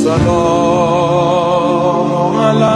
السلام على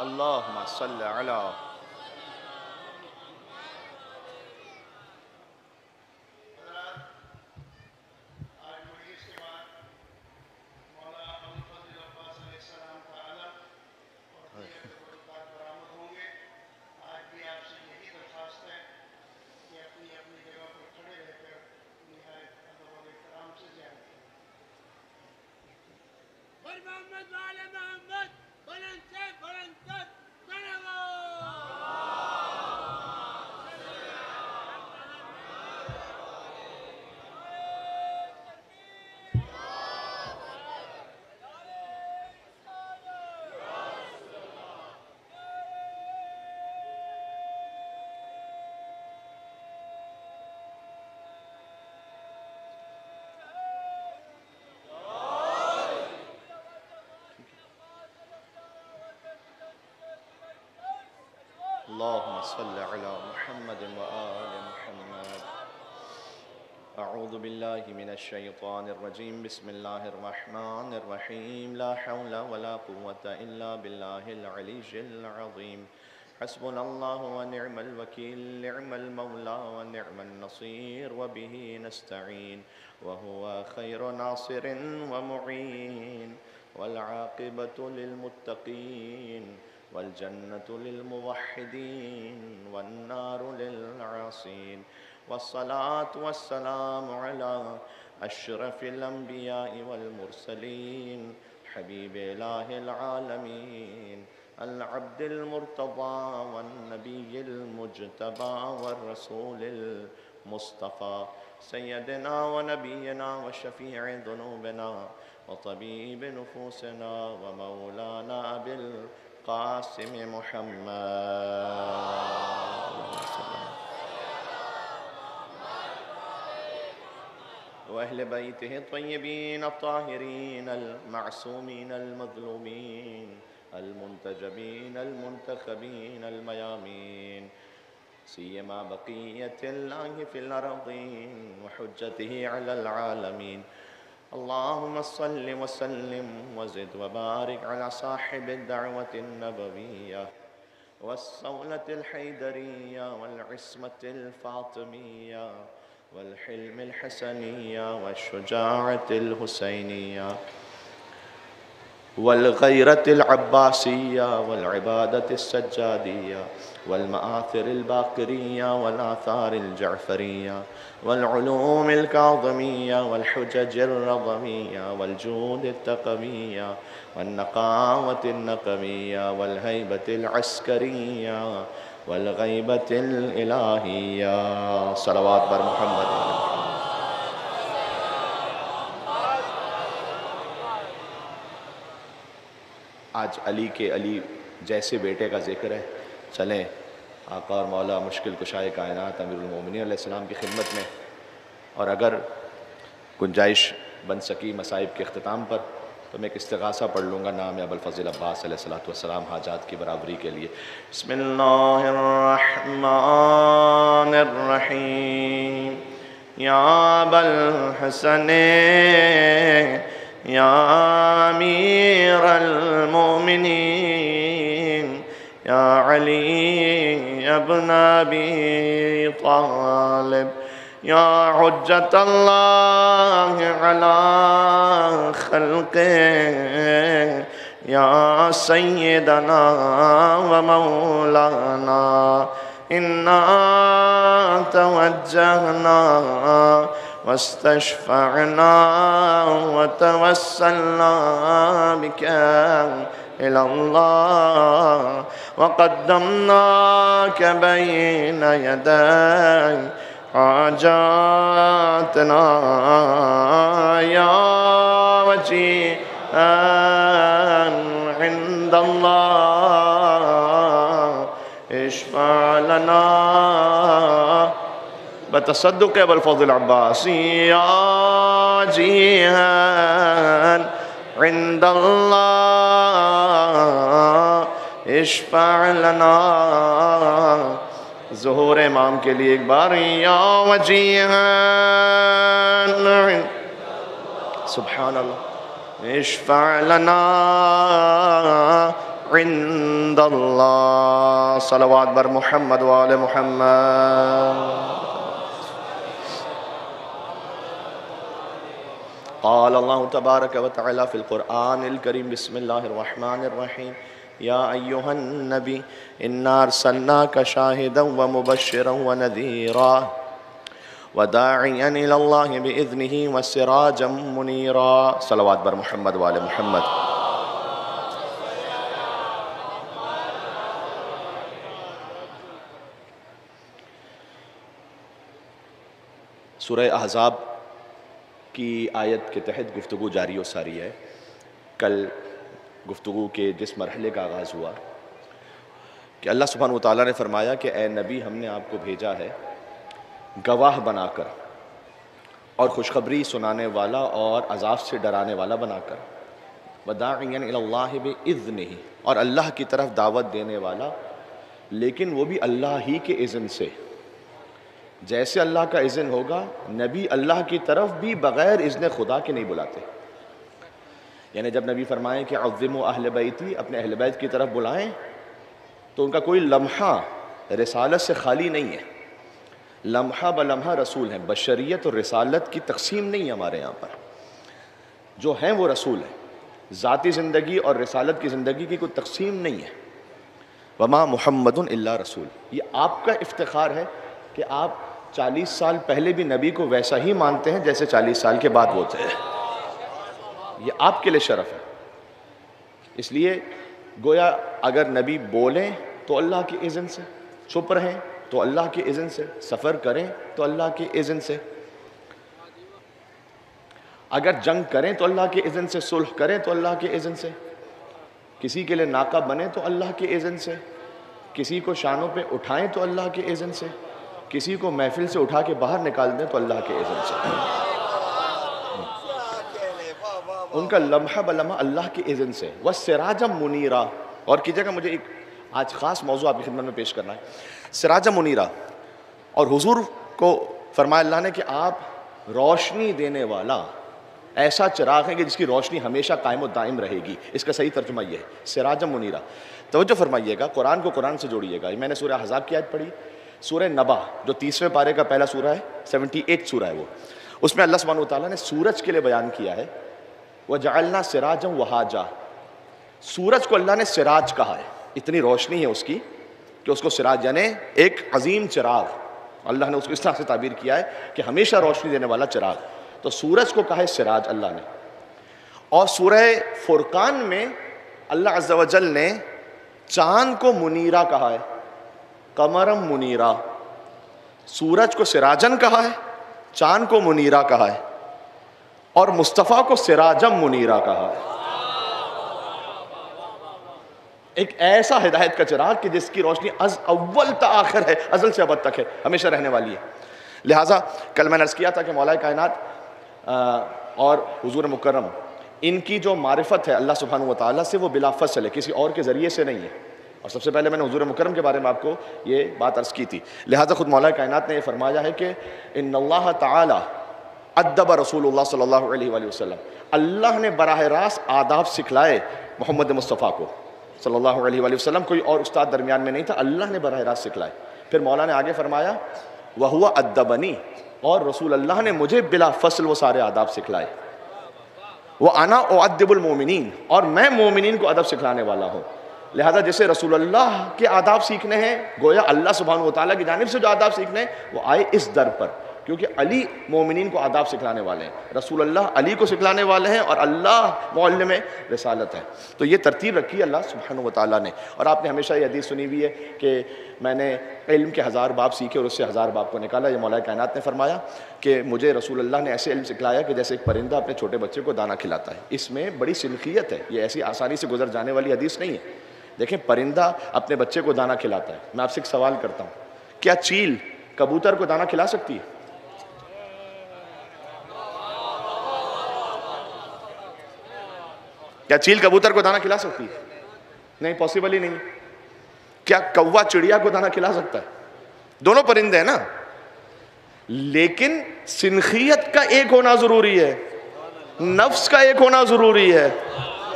اللهم صل على محمد وعلى محمد ولنسى اللهم صل على محمد وآل محمد. أعوذ بالله من الشيطان الرجيم. بسم الله الرحمن الرحيم. لا حول ولا قوة إلا بالله العلي العظيم. حسبنا الله ونعم الوكيل. نعم المولى ونعم النصير وبه نستعين وهو خير ناصر ومعين والعاقبة للمتقين والجنة للموحدين والنار للعاصين والصلاة والسلام على أشرف الأنبياء والمرسلين حبيب إله العالمين العبد المرتضى والنبي المجتبى والرسول المصطفى سيدنا ونبينا وشفيع ذنوبنا وطبيب نفوسنا ومولانا بالقاسم محمد وأهل بيته الطيبين الطاهرين المعصومين المظلومين المنتجبين المنتخبين الميامين سيما بقية الله في الأرضين وحجته على العالمين. اللهم صل وسلم وزد وبارك على صاحب الدعوة النبوية والصولة الحيدرية والعصمة الفاطمية والحلم الحسنية والشجاعة الحسينية والغيرة العباسية والعبادة السجادية والمآثر الباقرية والآثار الجعفرية والعلوم الكاظمية والحجج الرضمية والجود التقوية والنقاوة النقوية والهيبة العسكرية والغيبة الإلهية. صلوات بر محمد. آج علی کے علی جیسے بیٹے کا ذکر ہے. چلیں آقا اور مولا مشکل کشائے کائنات امیر المومنین علیہ السلام کی خدمت میں، اور اگر گنجائش بن سکی مصائب کے اختتام پر تو میں ایک استغاثہ پڑھ لوں گا نام ابوالفضل عباس علیہ السلام حاجات کی برابری کے لیے. بسم اللہ الرحمن الرحیم. یا ابوالحسن یا امیر المؤمنین یا علی ابن ابی طالب یا حجت اللہ علی خلقہ یا سیدنا و مولانا انا توجہنا واستشفعنا وتوسلنا بك إلى الله وقدمناك بين يدي حاجاتنا يا وجيها عند الله اشفع لنا بتصدق أبا الفضل العباسي يا وجيها عند الله اشفع لنا ظہور امام کے لیے ایک بار یا وجیہاً سبحان اللہ اشفع لنا عند اللہ صلوات بر محمد وآل محمد قال اللہ تبارک و تعالی فی القرآن الکریم بسم اللہ الرحمن الرحیم یا ایہا النبی انا ارسلناک شاہدا ومبشرا ونذیرا وداعیا الی اللہ باذنہ وسراجا منیرا صلوات بر محمد وآل محمد سورہ احزاب کی آیت کے تحت گفتگو جاری و ساری ہے. کل گفتگو کے جس مرحلے کا آغاز ہوا کہ اللہ سبحانہ وتعالیٰ نے فرمایا کہ اے نبی ہم نے آپ کو بھیجا ہے گواہ بنا کر اور خوشخبری سنانے والا اور عذاب سے ڈرانے والا بنا کر وداعیا الی اللہ باذنہ اور اللہ کی طرف دعوت دینے والا لیکن وہ بھی اللہ ہی کے اذن سے. جیسے اللہ کا اذن ہوگا نبی اللہ کی طرف بھی بغیر اذن خدا کے نہیں بلاتے. یعنی جب نبی فرمائیں کہ عظموا اہل بیتی اپنے اہل بیت کی طرف بلائیں تو ان کا کوئی لمحہ رسالت سے خالی نہیں ہے. لمحہ بلمحہ رسول ہیں. بشریت اور رسالت کی تقسیم نہیں ہے ہمارے یہاں پر. جو ہیں وہ رسول ہیں. ذاتی زندگی اور رسالت کی زندگی کی کوئی تقسیم نہیں ہے. وما محمد الا رسول. یہ آپ کا افتخار ہے کہ آپ 40 سال پہلے بھی نبی کو ویسا ہی مانتے ہیں جیسے 40 سال کے بعد ہوتے ہیں. یہ آپ کے لیے شرف ہے. اس لیے گویا اگر نبی بولیں تو اللہ کے اذن سے, چپ رہیں تو اللہ کے اذن سے, سفر کریں تو اللہ کے اذن سے, اگر جنگ کریں تو اللہ کے اذن سے, صلح کریں تو اللہ کے اذن سے, کسی کے لیے ناکہ بنیں تو اللہ کے اذن سے, کسی کو شانوں پہ اٹھائیں تو اللہ کے اذن سے, کسی کو محفل سے اٹھا کے باہر نکال دیں تو اللہ کے اذن سے. ان کا لمحہ بلمحہ اللہ کے اذن سے. وَسِرَاجًا مُنِيرًا. اور کیجئے گا مجھے ایک آج خاص موضوع آپ کی خدمت میں پیش کرنا ہے. سراجًا منیرا. اور حضور کو فرمایا اللہ نے کہ آپ روشنی دینے والا ایسا چراغ ہے کہ جس کی روشنی ہمیشہ قائم و دائم رہے گی. اس کا صحیح ترجمہ یہ ہے سراجًا منیرا. توجہ فرمائیے گا, قرآن کو قرآن سے جوڑیے گا. میں نے سورہ احزاب کی آیت پڑھی, سورہ نبا جو 30ویں پارے کا پہلا سورہ ہے, 78 سورہ ہے وہ. اس میں اللہ سبحانہ وتعالیٰ نے سورج کے لیے بیان کیا ہے وَجَعَلْنَا سِرَاجًا وَهَاجًا. سورج کو اللہ نے سراج کہا ہے. اتنی روشنی ہے اس کی کہ اس کو سراج یعنی ایک عظیم چراغ. اللہ نے اس کو اس طرح سے تعبیر کیا ہے کہ ہمیشہ روشنی دینے والا چراغ. تو سورج کو کہا ہے سراج اللہ نے. اور سورہ فرقان میں اللہ عز و جل نے چاند کو منیرہ کہا ہے, قمرم منیرہ. سورج کو سراجن کہا ہے, چاند کو منیرہ کہا ہے, اور مصطفیٰ کو سراجم منیرہ کہا ہے. ایک ایسا ہدایت کا چراغ کہ جس کی روشنی از اول تا آخر ہے, ازل سے ابد تک ہے, ہمیشہ رہنے والی ہے. لہٰذا کل میں نے عرض کیا تھا کہ مولا کائنات اور حضور مکرم ان کی جو معرفت ہے اللہ سبحانہ وتعالیٰ سے وہ بلا فصل ہے, کسی اور کے ذریعے سے نہیں ہے. اور سب سے پہلے میں نے حضور مکرم کے بارے میں آپ کو یہ بات عرض کی تھی. لہٰذا خود مولا کائنات نے یہ فرمایا ہے کہ ان اللہ تعالی ادب رسول اللہ صلی اللہ علیہ وآلہ وسلم. اللہ نے براہ راست آداب سکھلائے محمد مصطفیٰ کو صلی اللہ علیہ وآلہ وسلم. کوئی اور استاد درمیان میں نہیں تھا, اللہ نے براہ راست سکھلائے. پھر مولا نے آگے فرمایا وَهُوَ أَدَّبَنِي, اور رسول اللہ نے مجھے بلا فصل وہ سارے آداب سکھلائے. وَأَنَا أُعَدِّبُ الْمُؤْمِنِينَ, اور میں مومنین کو ادب سکھلانے والا ہوں. لہذا جسے رسول اللہ کے آداب سیکھنے ہیں, گویا اللہ سبحانہ وتعالیٰ کی جانب سے جو آداب سیکھنے ہیں وہ آئے اس در پر کیونکہ علی مومنین کو آداب سکھلانے والے ہیں، رسول اللہ علی کو سکھلانے والے ہیں، اور اللہ معلم رسالت ہے۔ تو یہ ترتیب رکھی اللہ سبحانہ و تعالیٰ نے۔ اور آپ نے ہمیشہ یہ حدیث سنی ہوئی ہے کہ میں نے علم کے 1000 باب سیکھے اور اس سے 1000 باب کو نکالا۔ یہ مولا کائنات نے فرمایا کہ مجھے رسول اللہ نے ایسے علم سکھلایا کہ جیسے ایک پرندہ اپنے چھوٹے بچے کو دانہ کھلاتا ہے۔ اس میں بڑی سنخیت ہے، یہ ایسی آسانی سے گزر جانے والی حدیث نہیں ہے۔ دیکھیں، پرندہ اپنے بچے کو دانہ کھلاتا ہے۔ میں آپ سے ایک سوال کرتا ہوں، کیا چیل کبوتر کو دانہ کھلا سکتی ہے؟ کیا چیل کبوتر کو دانہ کھلا سکتی ہے؟ نہیں، پاسبل ہی نہیں۔ کیا کوا چڑیا کو دانہ کھلا سکتا ہے؟ دونوں پرندے ہیں نا، لیکن سنخیت کا ایک ہونا ضروری ہے، نفس کا ایک ہونا ضروری ہے،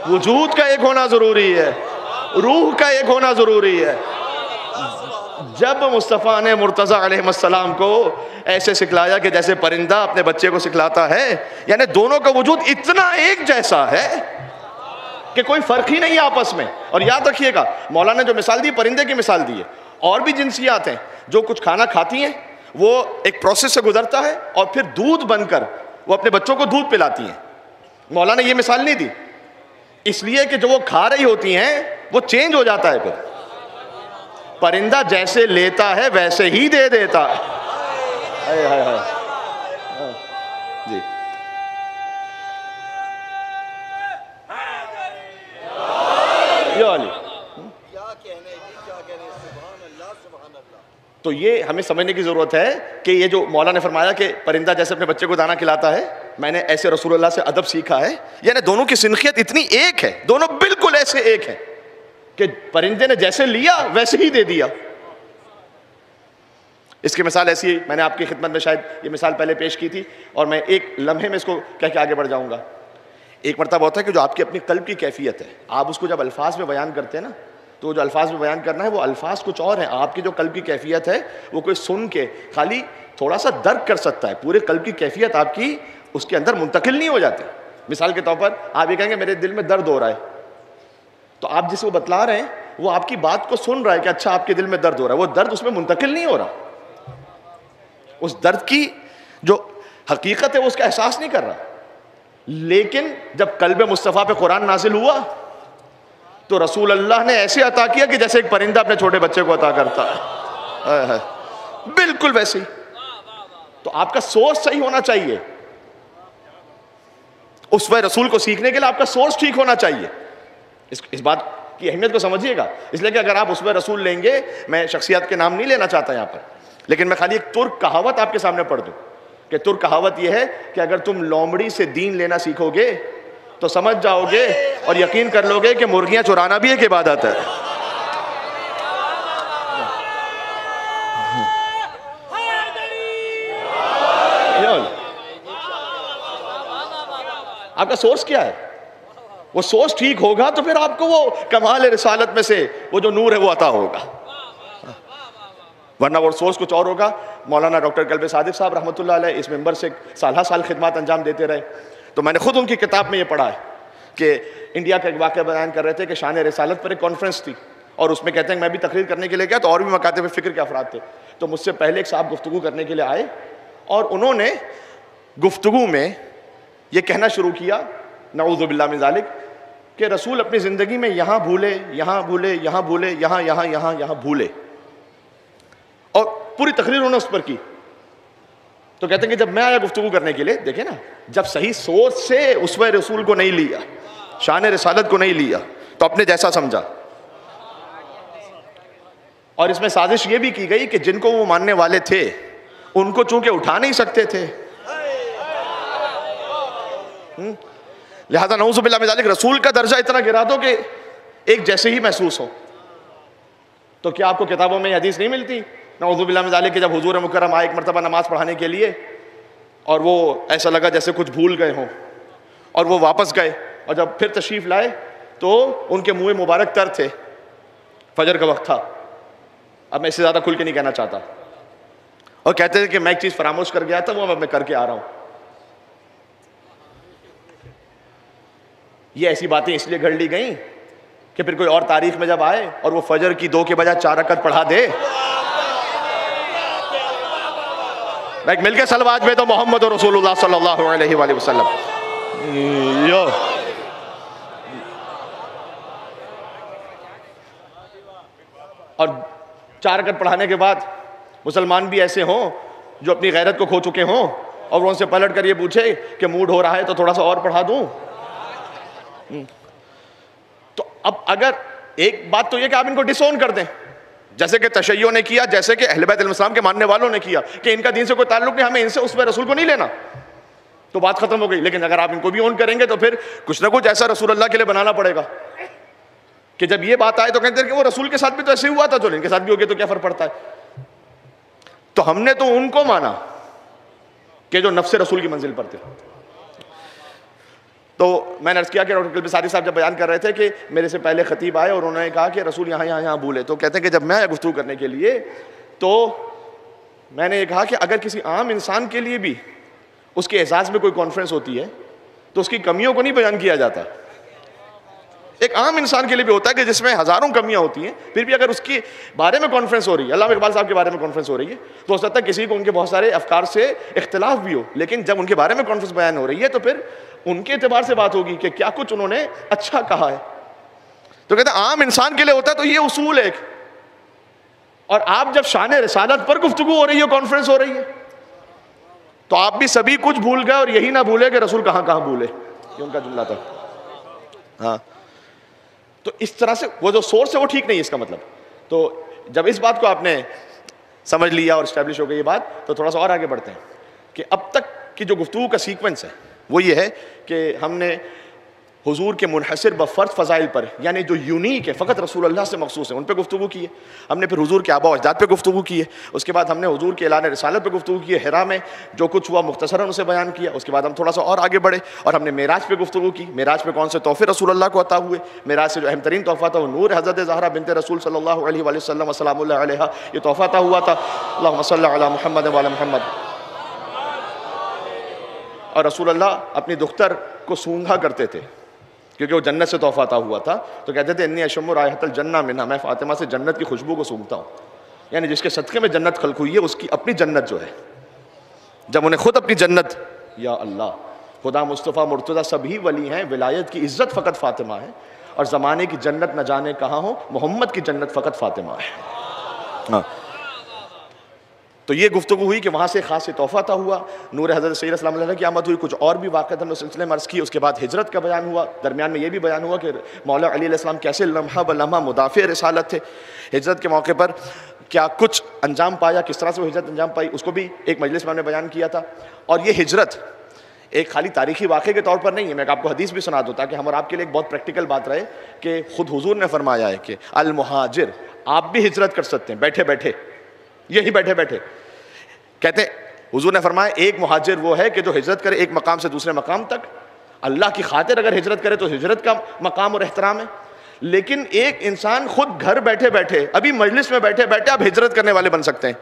وجود کا ایک ہونا ضروری ہے، روح کا ایک ہونا ضروری ہے۔ جب مصطفیٰ نے مرتضیٰ علیہ السلام کو ایسے سکھلایا کہ جیسے پرندہ اپنے بچے کو سکھلاتا ہے، یعنی دونوں کا وجود اتنا ایک جیسا ہے کہ کوئی فرق ہی نہیں ہے آپس میں۔ اور یاد رکھیے گا، مولا نے جو مثال دی پرندے کی مثال دی ہے، اور بھی جنسیات ہیں جو کچھ کھانا کھاتی ہیں، وہ ایک پروسیس سے گزرتا ہے اور پھر دودھ بن کر وہ اپنے بچوں کو دودھ پلاتی ہیں۔ مولا نے یہ مثال نہیں دی اس لیے کہ جو وہ کھا رہی ہوتی ہیں وہ چینج ہو جاتا ہے، پھر پرندہ جیسے لیتا ہے ویسے ہی دے دیتا ہے۔ جی تو یہ ہمیں سمجھنے کی ضرورت ہے کہ یہ جو مولا نے فرمایا کہ پرندہ جیسے اپنے بچے کو دانہ کھلاتا ہے، میں نے ایسے رسول اللہ سے ادب سیکھا ہے، یعنی دونوں کی سنخیت اتنی ایک ہے، دونوں بالکل ایسے ایک ہیں کہ پرندے نے جیسے لیا ویسے ہی دے دیا۔ اس کی مثال ایسی ہے، میں نے آپ کی خدمت میں شاید یہ مثال پہلے پیش کی تھی، اور میں ایک لمحے میں اس کو کہہ کے آگے بڑھ جاؤں گا۔ ایک مرتبہ ہوتا ہے کہ جو آپ کی اپنی قلب کی کیفیت ہے، آپ اس کو جب الفاظ میں بیان کرتے ہیں نا، تو جو الفاظ میں بیان کرنا ہے وہ الفاظ کچھ اور ہیں، آپ کی جو قلب کی کیفیت ہے وہ کوئی سن کے خالی تھوڑا سا درک کر سکتا ہے، پورے قلب کی کیفیت آپ کی اس کے اندر منتقل نہیں ہو جاتی۔ مثال کے طور پر آپ یہ کہیں گے میرے دل میں درد ہو رہا ہے، تو آپ جس کو بتلا رہے ہیں وہ آپ کی بات کو سن رہا ہے کہ اچھا آپ کے دل میں درد ہو رہا ہے، وہ درد اس میں منتقل نہیں ہو رہا، اس درد کی جو حقیقت ہے وہ اس کا احساس نہیں کر رہا۔ لیکن جب قلب مصطفیٰ پہ قرآن نازل ہوا تو رسول اللہ نے ایسے عطا کیا کہ جیسے ایک پرندہ اپنے چھوٹے بچے کو عطا کرتا ہے، بالکل ویسے ہی۔ تو آپ کا سورس صحیح ہونا چاہیے، اسوہ رسول کو سیکھنے کے لیے آپ کا سورس ٹھیک ہونا چاہیے۔ اس بات کی اہمیت کو سمجھیے گا، اس لیے کہ اگر آپ اسوہ رسول لیں گے، میں شخصیات کے نام نہیں لینا چاہتا یہاں پر، لیکن میں خالی ایک ترک کہاوت آپ کے سامنے پڑھ دوں کہ ترک کہاوت یہ ہے کہ اگر تم لومڑی سے دین لینا سیکھو گے تو سمجھ جاؤ گے اور یقین کر لو گے کہ مرغیاں چرانا بھی ایک عبادت ہے۔ آپ کا سورس کیا ہے؟ وہ سورس ٹھیک ہوگا تو پھر آپ کو وہ کمال رسالت میں سے وہ جو نور ہے وہ عطا ہوگا، ورنہ وہ سورس کچھ اور ہوگا۔ مولانا ڈاکٹر قلب صادق صاحب رحمۃ اللہ علیہ اس ممبر سے سالہ سال خدمات انجام دیتے رہے، تو میں نے خود ان کی کتاب میں یہ پڑھا ہے کہ انڈیا کا ایک واقعہ بیان کر رہے تھے کہ شان رسالت پر ایک کانفرنس تھی، اور اس میں کہتے ہیں میں بھی تقریر کرنے کے لیے گیا تو اور بھی مکاتب فکر کے افراد تھے، تو مجھ سے پہلے ایک صاحب گفتگو کرنے کے لیے آئے، اور انہوں نے گفتگو میں یہ کہنا شروع کیا، نعوذ باللہ من ذالک، کہ رسول اپنی زندگی میں یہاں بھولے، یہاں بھولے، یہاں بھولے، یہاں یہاں یہاں یہاں بھولے، اور پوری تقریر انہوں نے اس پر کی۔ تو کہتے ہیں کہ جب میں آیا گفتگو کرنے کے لیے، دیکھیں نا، جب صحیح سورس سے اسوہ رسول کو نہیں لیا، شان رسالت کو نہیں لیا، تو اپنے جیسا سمجھا، اور اس میں سازش یہ بھی کی گئی کہ جن کو وہ ماننے والے تھے ان کو چونکہ اٹھا نہیں سکتے تھے، لہذا نعوذ باللہ من ذالک رسول کا درجہ اتنا گرا دو کہ ایک جیسے ہی محسوس ہو۔ تو کیا آپ کو کتابوں میں یہ حدیث نہیں ملتی نعوذ باللہ من ذالک کہ جب حضور مکرم آئے ایک مرتبہ نماز پڑھانے کے لیے، اور وہ ایسا لگا جیسے کچھ بھول گئے ہوں، اور وہ واپس گئے، اور جب پھر تشریف لائے تو ان کے منہ مبارک تر تھے، فجر کا وقت تھا، اب میں اس سے زیادہ کھل کے نہیں کہنا چاہتا، اور کہتے تھے کہ میں ایک چیز فراموش کر گیا تھا، وہ اب میں کر کے آ رہا ہوں۔ یہ ایسی باتیں اس لیے گھڑ لی گئیں کہ پھر کوئی اور تاریخ میں جب آئے اور وہ فجر کی 2 کے بجائے 4 رکعت پڑھا دے، ایک مل کے صلوات بھیجو محمد رسول اللہ صلی اللہ علیہ وآلہ وسلم. یو اور 4 رکعت پڑھانے کے بعد مسلمان بھی ایسے ہوں جو اپنی غیرت کو کھو چکے ہوں اور وہ ان سے پلٹ کر یہ پوچھے کہ موڈ ہو رہا ہے تو تھوڑا سا اور پڑھا دوں. تو اب اگر ایک بات تو یہ کہ آپ ان کو ڈس اون کر دیں، جیسے کہ تشیع نے کیا، جیسے کہ اہل بیت علیہ السلام کے ماننے والوں نے کیا کہ ان کا دین سے کوئی تعلق نہیں، ہمیں ان سے اس پہ رسول کو نہیں لینا، تو بات ختم ہو گئی. لیکن اگر آپ ان کو بھی اون کریں گے تو پھر کچھ نہ کچھ ایسا رسول اللہ کے لیے بنانا پڑے گا کہ جب یہ بات آئے تو کہتے ہیں کہ وہ رسول کے ساتھ بھی تو ایسے ہوا تھا، تو ان کے ساتھ بھی ہو گیا تو کیا فرق پڑتا ہے. تو ہم نے تو ان کو مانا کہ جو نفس رسول کی منزل پر تھے. تو میں نے عرض کیا کہ ڈاکٹر قلبی صادق صاحب جب بیان کر رہے تھے کہ میرے سے پہلے خطیب آئے اور انہوں نے کہا کہ رسول یہاں بولے، تو کہتے ہیں کہ جب میں آیا گفتگو کرنے کے لیے تو میں نے یہ کہا کہ اگر کسی عام انسان کے لیے بھی اس کے اعزاز میں کوئی کانفرنس ہوتی ہے تو اس کی کمیوں کو نہیں بیان کیا جاتا. ایک عام انسان کے لیے بھی ہوتا ہے کہ جس میں ہزاروں کمیاں ہوتی ہیں، پھر بھی اگر اس کے بارے میں کانفرنس ہو رہی ہے، علامہ اقبال صاحب کے بارے میں کانفرنس ہو رہی ہے، تو ہو سکتا ہے کسی کو ان کے بہت سارے افکار سے اختلاف بھی ہو، لیکن جب ان کے بارے میں کانفرنس بیان ہو رہی ہے تو پھر ان کے اعتبار سے بات ہوگی کہ کیا کچھ انہوں نے اچھا کہا ہے. تو کہتے ہیں عام انسان کے لیے ہوتا ہے تو یہ اصول ہے ایک. اور آپ جب شان رسالت پر گفتگو ہو رہی ہے، کانفرنس ہو رہی ہے، تو آپ بھی سبھی کچھ بھول گئے اور یہی نہ بھولے کہ رسول کہاں کہاں بھولے. یہ ان کا جملہ تھا. ہاں، تو اس طرح سے وہ جو سورس ہے وہ ٹھیک نہیں ہے اس کا مطلب. تو جب اس بات کو آپ نے سمجھ لیا اور اسٹیبلش ہو گئی یہ بات، تو تھوڑا سا اور آگے بڑھتے ہیں کہ اب تک کی جو گفتگو کا سیکوینس ہے وہ یہ ہے کہ ہم نے حضور کے منحصر بفرض فضائل پر، یعنی جو یونیک ہے، فقط رسول اللہ سے مخصوص ہے، ان پہ گفتگو کی ہے. ہم نے پھر حضور کے آباء و اجداد پہ گفتگو کی ہے. اس کے بعد ہم نے حضور کے اعلان رسالت پہ گفتگو کی ہے، حرا میں جو کچھ ہوا مختصراً اسے بیان کیا. اس کے بعد ہم تھوڑا سا اور آگے بڑھے اور ہم نے معراج پہ گفتگو کی. معراج پہ کون سے تحفے رسول اللہ کو عطا ہوئے. معراج سے جو اہم ترین تحفہ تھا وہ نور حضرت زہرا بنت رسول صلی اللہ علیہ وآلہ وسلم وسلام اللہ علیہا، یہ تحفہ عطا ہوا تھا. اللہم صلی علی محمد و علی محمد. اور رسول اللہ اپنی دختر کو سونگھا کرتے تھے کیونکہ وہ جنت سے تحفہ عطا ہوا تھا. تو کہتے تھے انی اشم رائحۃ الجنہ منہا، میں فاطمہ سے جنت کی خوشبو کو سونگھتا ہوں. یعنی جس کے صدقے میں جنت خلق ہوئی ہے اس کی اپنی جنت جو ہے، جب انہیں خود اپنی جنت، یا اللہ، خدا مصطفیٰ مرتضیٰ سبھی ولی ہیں، ولایت کی عزت فقط فاطمہ ہے، اور زمانے کی جنت نہ جانے کہاں ہو، محمد کی جنت فقط فاطمہ ہے. ہاں، تو یہ گفتگو ہوئی کہ وہاں سے خاص تحفہ تھا ہوا. نور حضرت سید السلام علیہ کی آمد ہوئی. کچھ اور بھی واقعات ہم نے سلسلے میں عرض کی. اس کے بعد ہجرت کا بیان ہوا. درمیان میں یہ بھی بیان ہوا کہ مولا علی علیہ السلام کیسے لمحہ بلمحہ مدافع رسالت تھے. ہجرت کے موقع پر کیا کچھ انجام پایا، کس طرح سے وہ ہجرت انجام پائی، اس کو بھی ایک مجلس میں ہم نے بیان کیا تھا. اور یہ ہجرت ایک خالی تاریخی واقعے کے طور پر نہیں ہے. میں آپ کو حدیث بھی سنا دوں تاکہ ہم اور آپ کے لیے ایک بہت پریکٹیکل بات رہے کہ خود حضور نے فرمایا ہے کہ المہاجر، آپ بھی ہجرت کر سکتے ہیں بیٹھے بیٹھے، یہی بیٹھے بیٹھے. کہتے ہیں حضور نے فرمایا ایک مہاجر وہ ہے کہ جو ہجرت کرے ایک مقام سے دوسرے مقام تک. اللہ کی خاطر اگر ہجرت کرے تو ہجرت کا مقام اور احترام ہے. لیکن ایک انسان خود گھر بیٹھے بیٹھے، ابھی مجلس میں بیٹھے بیٹھے آپ ہجرت کرنے والے بن سکتے ہیں.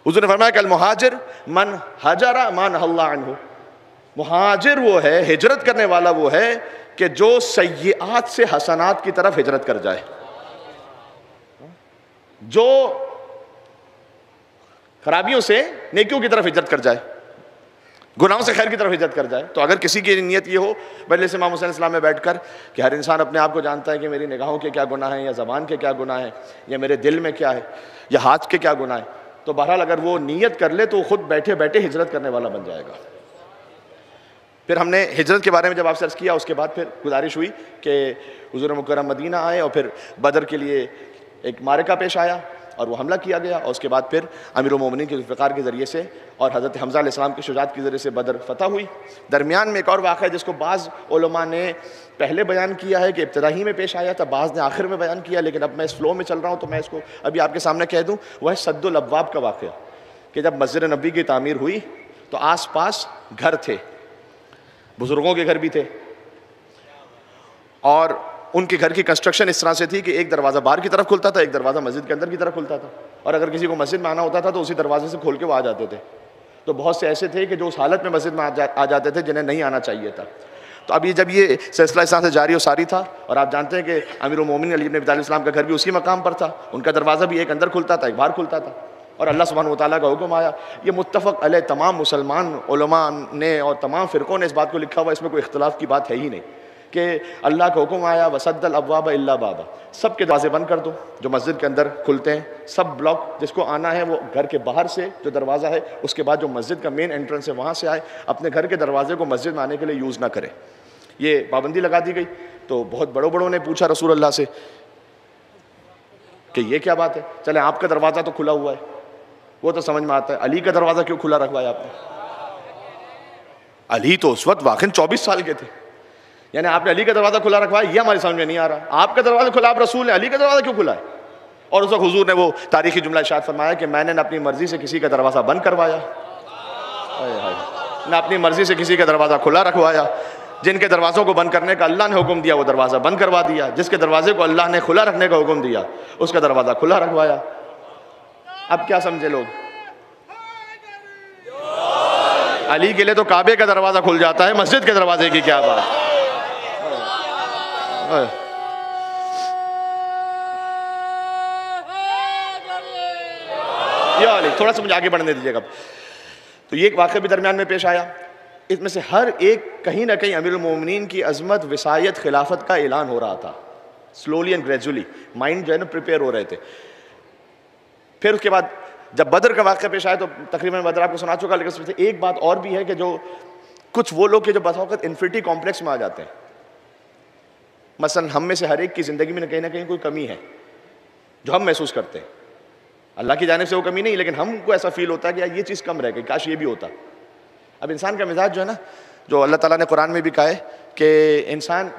حضور نے فرمایا کہ المہاجر من ہجر ما نہی اللہ عنہ. مہاجر وہ ہے، ہجرت کرنے والا وہ ہے کہ جو سیئات سے حسنات کی طرف ہجرت کر جائے، جو خرابیوں سے نیکیوں کی طرف ہجرت کر جائے، گناہوں سے خیر کی طرف ہجرت کر جائے. تو اگر کسی کی نیت یہ ہو مجلس امام حسین السلام میں بیٹھ کر کہ ہر انسان اپنے آپ کو جانتا ہے کہ میری نگاہوں کے کیا گناہ ہیں، یا زبان کے کیا گناہ ہیں، یا میرے دل میں کیا ہے، یا ہاتھ کے کیا گناہ ہیں، تو بہرحال اگر وہ نیت کر لے تو خود بیٹھے بیٹھے ہجرت کرنے والا بن جائے گا. پھر ہم نے ہجرت کے بارے میں جب آپ سے عرض کیا، اس کے بعد پھر گزارش ہوئی کہ حضور مکرم مدینہ آئے اور پھر بدر کے لیے ایک معرکہ پیش آیا اور وہ حملہ کیا گیا. اور اس کے بعد پھر امیر المومنین کے ذوالفقار کے ذریعے سے اور حضرت حمزہ علیہ السلام کی شجاعت کے ذریعے سے بدر فتح ہوئی. درمیان میں ایک اور واقعہ ہے جس کو بعض علماء نے پہلے بیان کیا ہے کہ ابتدائی میں پیش آیا تھا، بعض نے آخر میں بیان کیا، لیکن اب میں اس فلو میں چل رہا ہوں تو میں اس کو ابھی آپ کے سامنے کہہ دوں. وہ ہے سد الابواب کا واقعہ کہ جب مسجد نبوی کی تعمیر ہوئی تو آس پاس گھر تھے، بزرگوں کے گھر بھی تھے، اور ان کے گھر کی کنسٹرکشن اس طرح سے تھی کہ ایک دروازہ باہر کی طرف کھلتا تھا، ایک دروازہ مسجد کے اندر کی طرف کھلتا تھا. اور اگر کسی کو مسجد میں آنا ہوتا تھا تو اسی دروازے سے کھول کے وہ آ جاتے تھے. تو بہت سے ایسے تھے کہ جو اس حالت میں مسجد میں آ جاتے تھے جنہیں نہیں آنا چاہیے تھا. تو ابھی جب یہ سلسلہ اس طرح سے جاری و ساری تھا، اور آپ جانتے ہیں کہ امیر المومنین علی بن ابی طالب السلام کا گھر بھی اسی مقام پر تھا، ان کا دروازہ بھی ایک اندر کھلتا تھا ایک باہر کھلتا تھا. اور اللہ سبحانہ و تعالیٰ کا حکم آیا. یہ متفق علیہ تمام مسلمان علماء نے اور تمام فرقوں نے اس بات کو لکھا ہوا، اس میں کوئی اختلاف کی بات ہے ہی نہیں کہ اللہ کا حکم آیا وَسَدَّ الْأَبْوَابَ إِلَّا بَابًا، سب کے دروازے بند کر دو جو مسجد کے اندر کھلتے ہیں. سب بلاک جس کو آنا ہے وہ گھر کے باہر سے جو دروازہ ہے، اس کے بعد جو مسجد کا مین انٹرنس ہے وہاں سے آئے، اپنے گھر کے دروازے کو مسجد میں آنے کے لیے یوز نہ کرے. یہ پابندی لگا دی گئی. تو بہت بڑوں نے پوچھا رسول اللہ سے کہ یہ کیا بات ہے؟ چلے آپ کا دروازہ تو کھلا ہوا ہے، وہ تو سمجھ میں آتا ہے، علی کا دروازہ کیوں کھلا رکھوایا آپ نے؟ علی تو اس وقت واقعاً 24 سال کے تھے، یعنی آپ نے علی کا دروازہ کھلا رکھوایا، یہ ہماری سمجھ میں نہیں آ رہا. آپ کا دروازہ کھلا، آپ رسول ہیں، علی کا دروازہ کیوں کھلا ہے؟ اور اس وقت حضور نے وہ تاریخی جملہ ارشاد فرمایا کہ میں نے نہ اپنی مرضی سے کسی کا دروازہ بند کروایا، نہ اپنی مرضی سے کسی کا دروازہ کھلا رکھوایا. جن کے دروازوں کو بند کرنے کا اللہ نے حکم دیا وہ دروازہ بند کروا دیا، جس کے دروازے کو اللہ نے کھلا رکھنے کا حکم دیا اس کا دروازہ کھلا رکھوایا. اب کیا سمجھے لوگ؟ علی کے لیے تو کعبے کا دروازہ کھل جاتا ہے، مسجد کے دروازے کی کیا بات؟ یا علی، تھوڑا سا مجھے آگے بڑھنے دیجیے گا. تو یہ ایک واقعہ بھی درمیان میں پیش آیا. اس میں سے ہر ایک کہیں نہ کہیں امیر المومنین کی عظمت، وصایت، خلافت کا اعلان ہو رہا تھا. سلولی اینڈ گریجولی مائنڈ جو ہے نا پریپیئر ہو رہے تھے. پھر اس کے بعد جب بدر کا واقعہ پیش آیا تو تقریباً بدر آپ کو سنا چکا، لیکن اس میں سے ایک بات اور بھی ہے کہ جو کچھ وہ لوگ کے جو بس وقت انفینٹی کمپلیکس میں آ جاتے ہیں. مثلا ہم میں سے ہر ایک کی زندگی میں کہیں نہ کہیں کوئی کمی ہے جو ہم محسوس کرتے ہیں. اللہ کی جانب سے وہ کمی نہیں، لیکن ہم کو ایسا فیل ہوتا ہے کہ یار یہ چیز کم رہ گئی، کاش یہ بھی ہوتا. اب انسان کا مزاج جو ہے نا، جو اللہ تعالیٰ نے قرآن میں بھی کہا ہے کہ انسان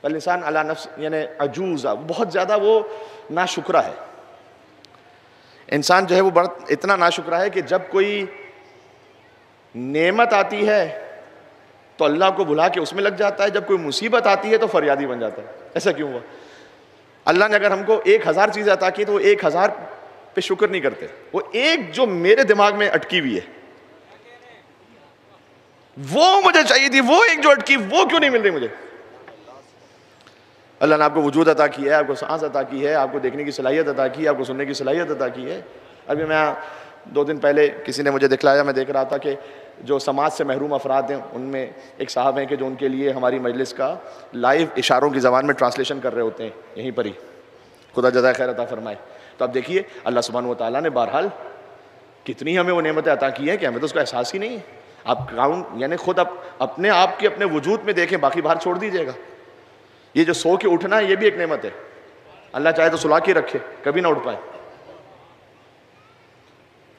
علی نفس یعنی عجوز، بہت زیادہ وہ ناشکرہ ہے. انسان جو ہے وہ اتنا ناشکرہ ہے کہ جب کوئی نعمت آتی ہے تو اللہ کو بھلا کے اس میں لگ جاتا ہے، جب کوئی مصیبت آتی ہے تو فریادی بن جاتا ہے. ایسا کیوں ہوا؟ اللہ نے اگر ہم کو 1000 چیزیں عطا کی تو وہ 1000 پہ شکر نہیں کرتے. وہ ایک جو میرے دماغ میں اٹکی ہوئی ہے وہ مجھے چاہیے تھی، وہ ایک جو اٹکی وہ کیوں نہیں مل رہی مجھے؟ اللہ نے آپ کو وجود عطا کی ہے، آپ کو سانس عطا کی ہے، آپ کو دیکھنے کی صلاحیت عطا کی ہے، آپ کو سننے کی صلاحیت عطا کی ہے. ابھی میں 2 دن پہلے کسی نے مجھے دکھلایا، میں دیکھ رہا تھا کہ جو سماج سے محروم افراد ہیں ان میں ایک صاحب ہیں کہ جو ان کے لیے ہماری مجلس کا لائیو اشاروں کی زبان میں ٹرانسلیشن کر رہے ہوتے ہیں یہیں پر ہی. خدا جزائے خیر عطا فرمائے. تو اب دیکھیے اللہ سبحانہ و تعالیٰ نے بہرحال کتنی ہمیں وہ نعمتیں عطا کی ہیں کہ ہمیں تو اس کا احساس ہی نہیں ہے. آپ کاؤنٹ یعنی خود اپنے آپ کے اپنے وجود میں دیکھیں، باقی باہر چھوڑ دیجیے گا. یہ جو سو کے اٹھنا ہے یہ بھی ایک نعمت ہے. اللہ چاہے تو سلا کے رکھے، کبھی نہ اٹھ پائے.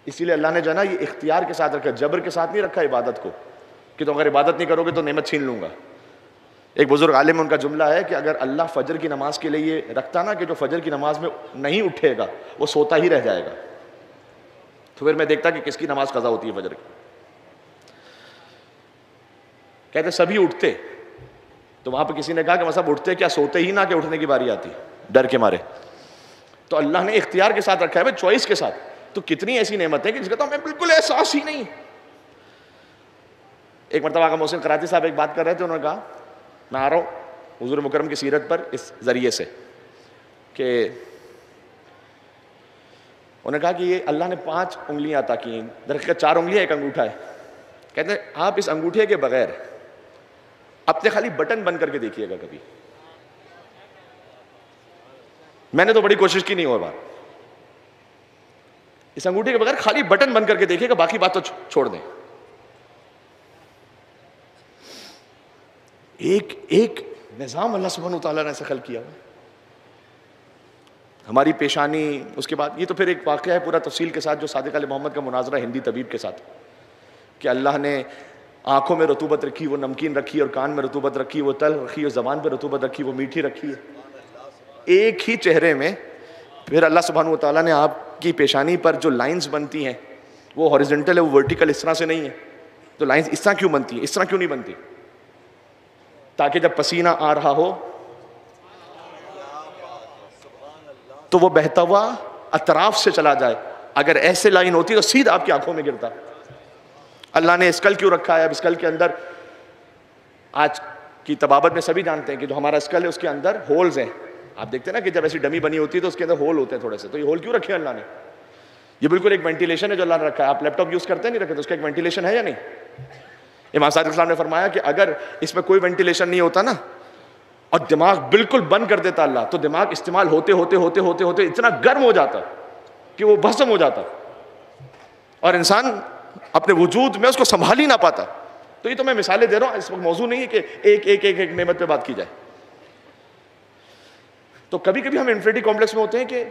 اسی لیے اللہ نے جو ہے نا یہ اختیار کے ساتھ رکھا، جبر کے ساتھ نہیں رکھا عبادت کو کہ تم اگر عبادت نہیں کرو گے تو نعمت چھین لوں گا. ایک بزرگ عالم ان کا جملہ ہے کہ اگر اللہ فجر کی نماز کے لیے یہ رکھتا نا کہ جو فجر کی نماز میں نہیں اٹھے گا وہ سوتا ہی رہ جائے گا، تو پھر میں دیکھتا کہ کس کی نماز قضا ہوتی ہے فجر کی. کہتے سبھی اٹھتے، تو وہاں پہ کسی نے کہا کہ مصعب اٹھتے کیا، سوتے ہی نہ کہ اٹھنے کی باری آتی ڈر کے مارے. تو اللہ نے اختیار کے ساتھ رکھا ہے، چوائس کے ساتھ. تو کتنی ایسی نعمت ہے کہ جس کا تو ہمیں بالکل احساس ہی نہیں. ایک مرتبہ آقا محسن کراچی صاحب ایک بات کر رہے تھے، انہوں نے کہا میں آ رہا ہوں حضور مکرم کی سیرت پر اس ذریعے سے کہ انہوں نے کہا کہ یہ اللہ نے 5 انگلیاں عطا کی ہیں، درحقیقت 4 انگلیاں ایک انگوٹھا ہے. کہتے ہیں آپ اس انگوٹھے کے بغیر اپنے خالی بٹن بند کر کے دیکھیے گا کبھی. میں نے تو بڑی کوشش کی نہیں ہو بات. اس انگوٹھے کے بغیر خالی بٹن بند کر کے دیکھیے گا، باقی بات تو چھوڑ دیں. ایک نظام اللہ سبحانہ وتعالیٰ نے ایسا خلق کیا ہوا. ہماری پیشانی، اس کے بعد یہ تو پھر ایک واقعہ ہے پورا تفصیل کے ساتھ جو صادق علیہ محمد کا مناظرہ ہندی طبیب کے ساتھ، کہ اللہ نے آنکھوں میں رطوبت رکھی وہ نمکین رکھی، اور کان میں رطوبت رکھی وہ تل رکھی، اور زبان پہ رطوبت رکھی وہ میٹھی رکھی ہے. ایک ہی چہرے میں پھر اللہ سبحانہ وتعالیٰ نے آپ کی پیشانی پر جو لائنز بنتی ہیں وہ ہاریزنٹل ہے، وہ ورٹیکل اس طرح سے نہیں ہے. تو لائنز اس طرح کیوں بنتی ہیں، اس طرح کیوں نہیں بنتی؟ تاکہ جب پسینہ آ رہا ہو تو وہ بہتا ہوا اطراف سے چلا جائے. اگر ایسے لائن ہوتی تو سیدھا آپ کی آنکھوں میں گرتا. اللہ نے اسکل کیوں رکھا ہے؟ اب اسکل کے اندر آج کی طبابت میں سبھی جانتے ہیں کہ جو ہمارا اسکل ہے اس کے اندر ہولز ہیں. آپ دیکھتے ہیں نا کہ جب ایسی ڈمی بنی ہوتی ہے تو اس کے اندر ہول ہوتے ہیں تھوڑے سے. تو یہ ہول کیوں رکھے اللہ نے؟ یہ بالکل ایک وینٹیلیشن ہے جو اللہ نے رکھا ہے. آپ لیپ ٹاپ یوز کرتے ہیں نہیں رکھتے, اس کا ایک وینٹیلیشن ہے یا نہیں؟ امام صادق السلام نے فرمایا کہ اگر اس میں کوئی وینٹیلیشن نہیں ہوتا نا اور دماغ بالکل بند کر دیتا اللہ, تو دماغ استعمال ہوتے ہوتے ہوتے ہوتے ہوتے اتنا گرم ہو جاتا کہ وہ بھسم ہو جاتا اور انسان اپنے وجود میں اس کو سنبھال ہی نہ پاتا. تو یہ تو میں مثالیں دے رہا ہوں, اس وقت موضوع نہیں ہے کہ ایک ایک ایک ایک نعمت پہ بات کی جائے. تو کبھی کبھی ہم انفینٹی کمپلیکس میں ہوتے ہیں کہ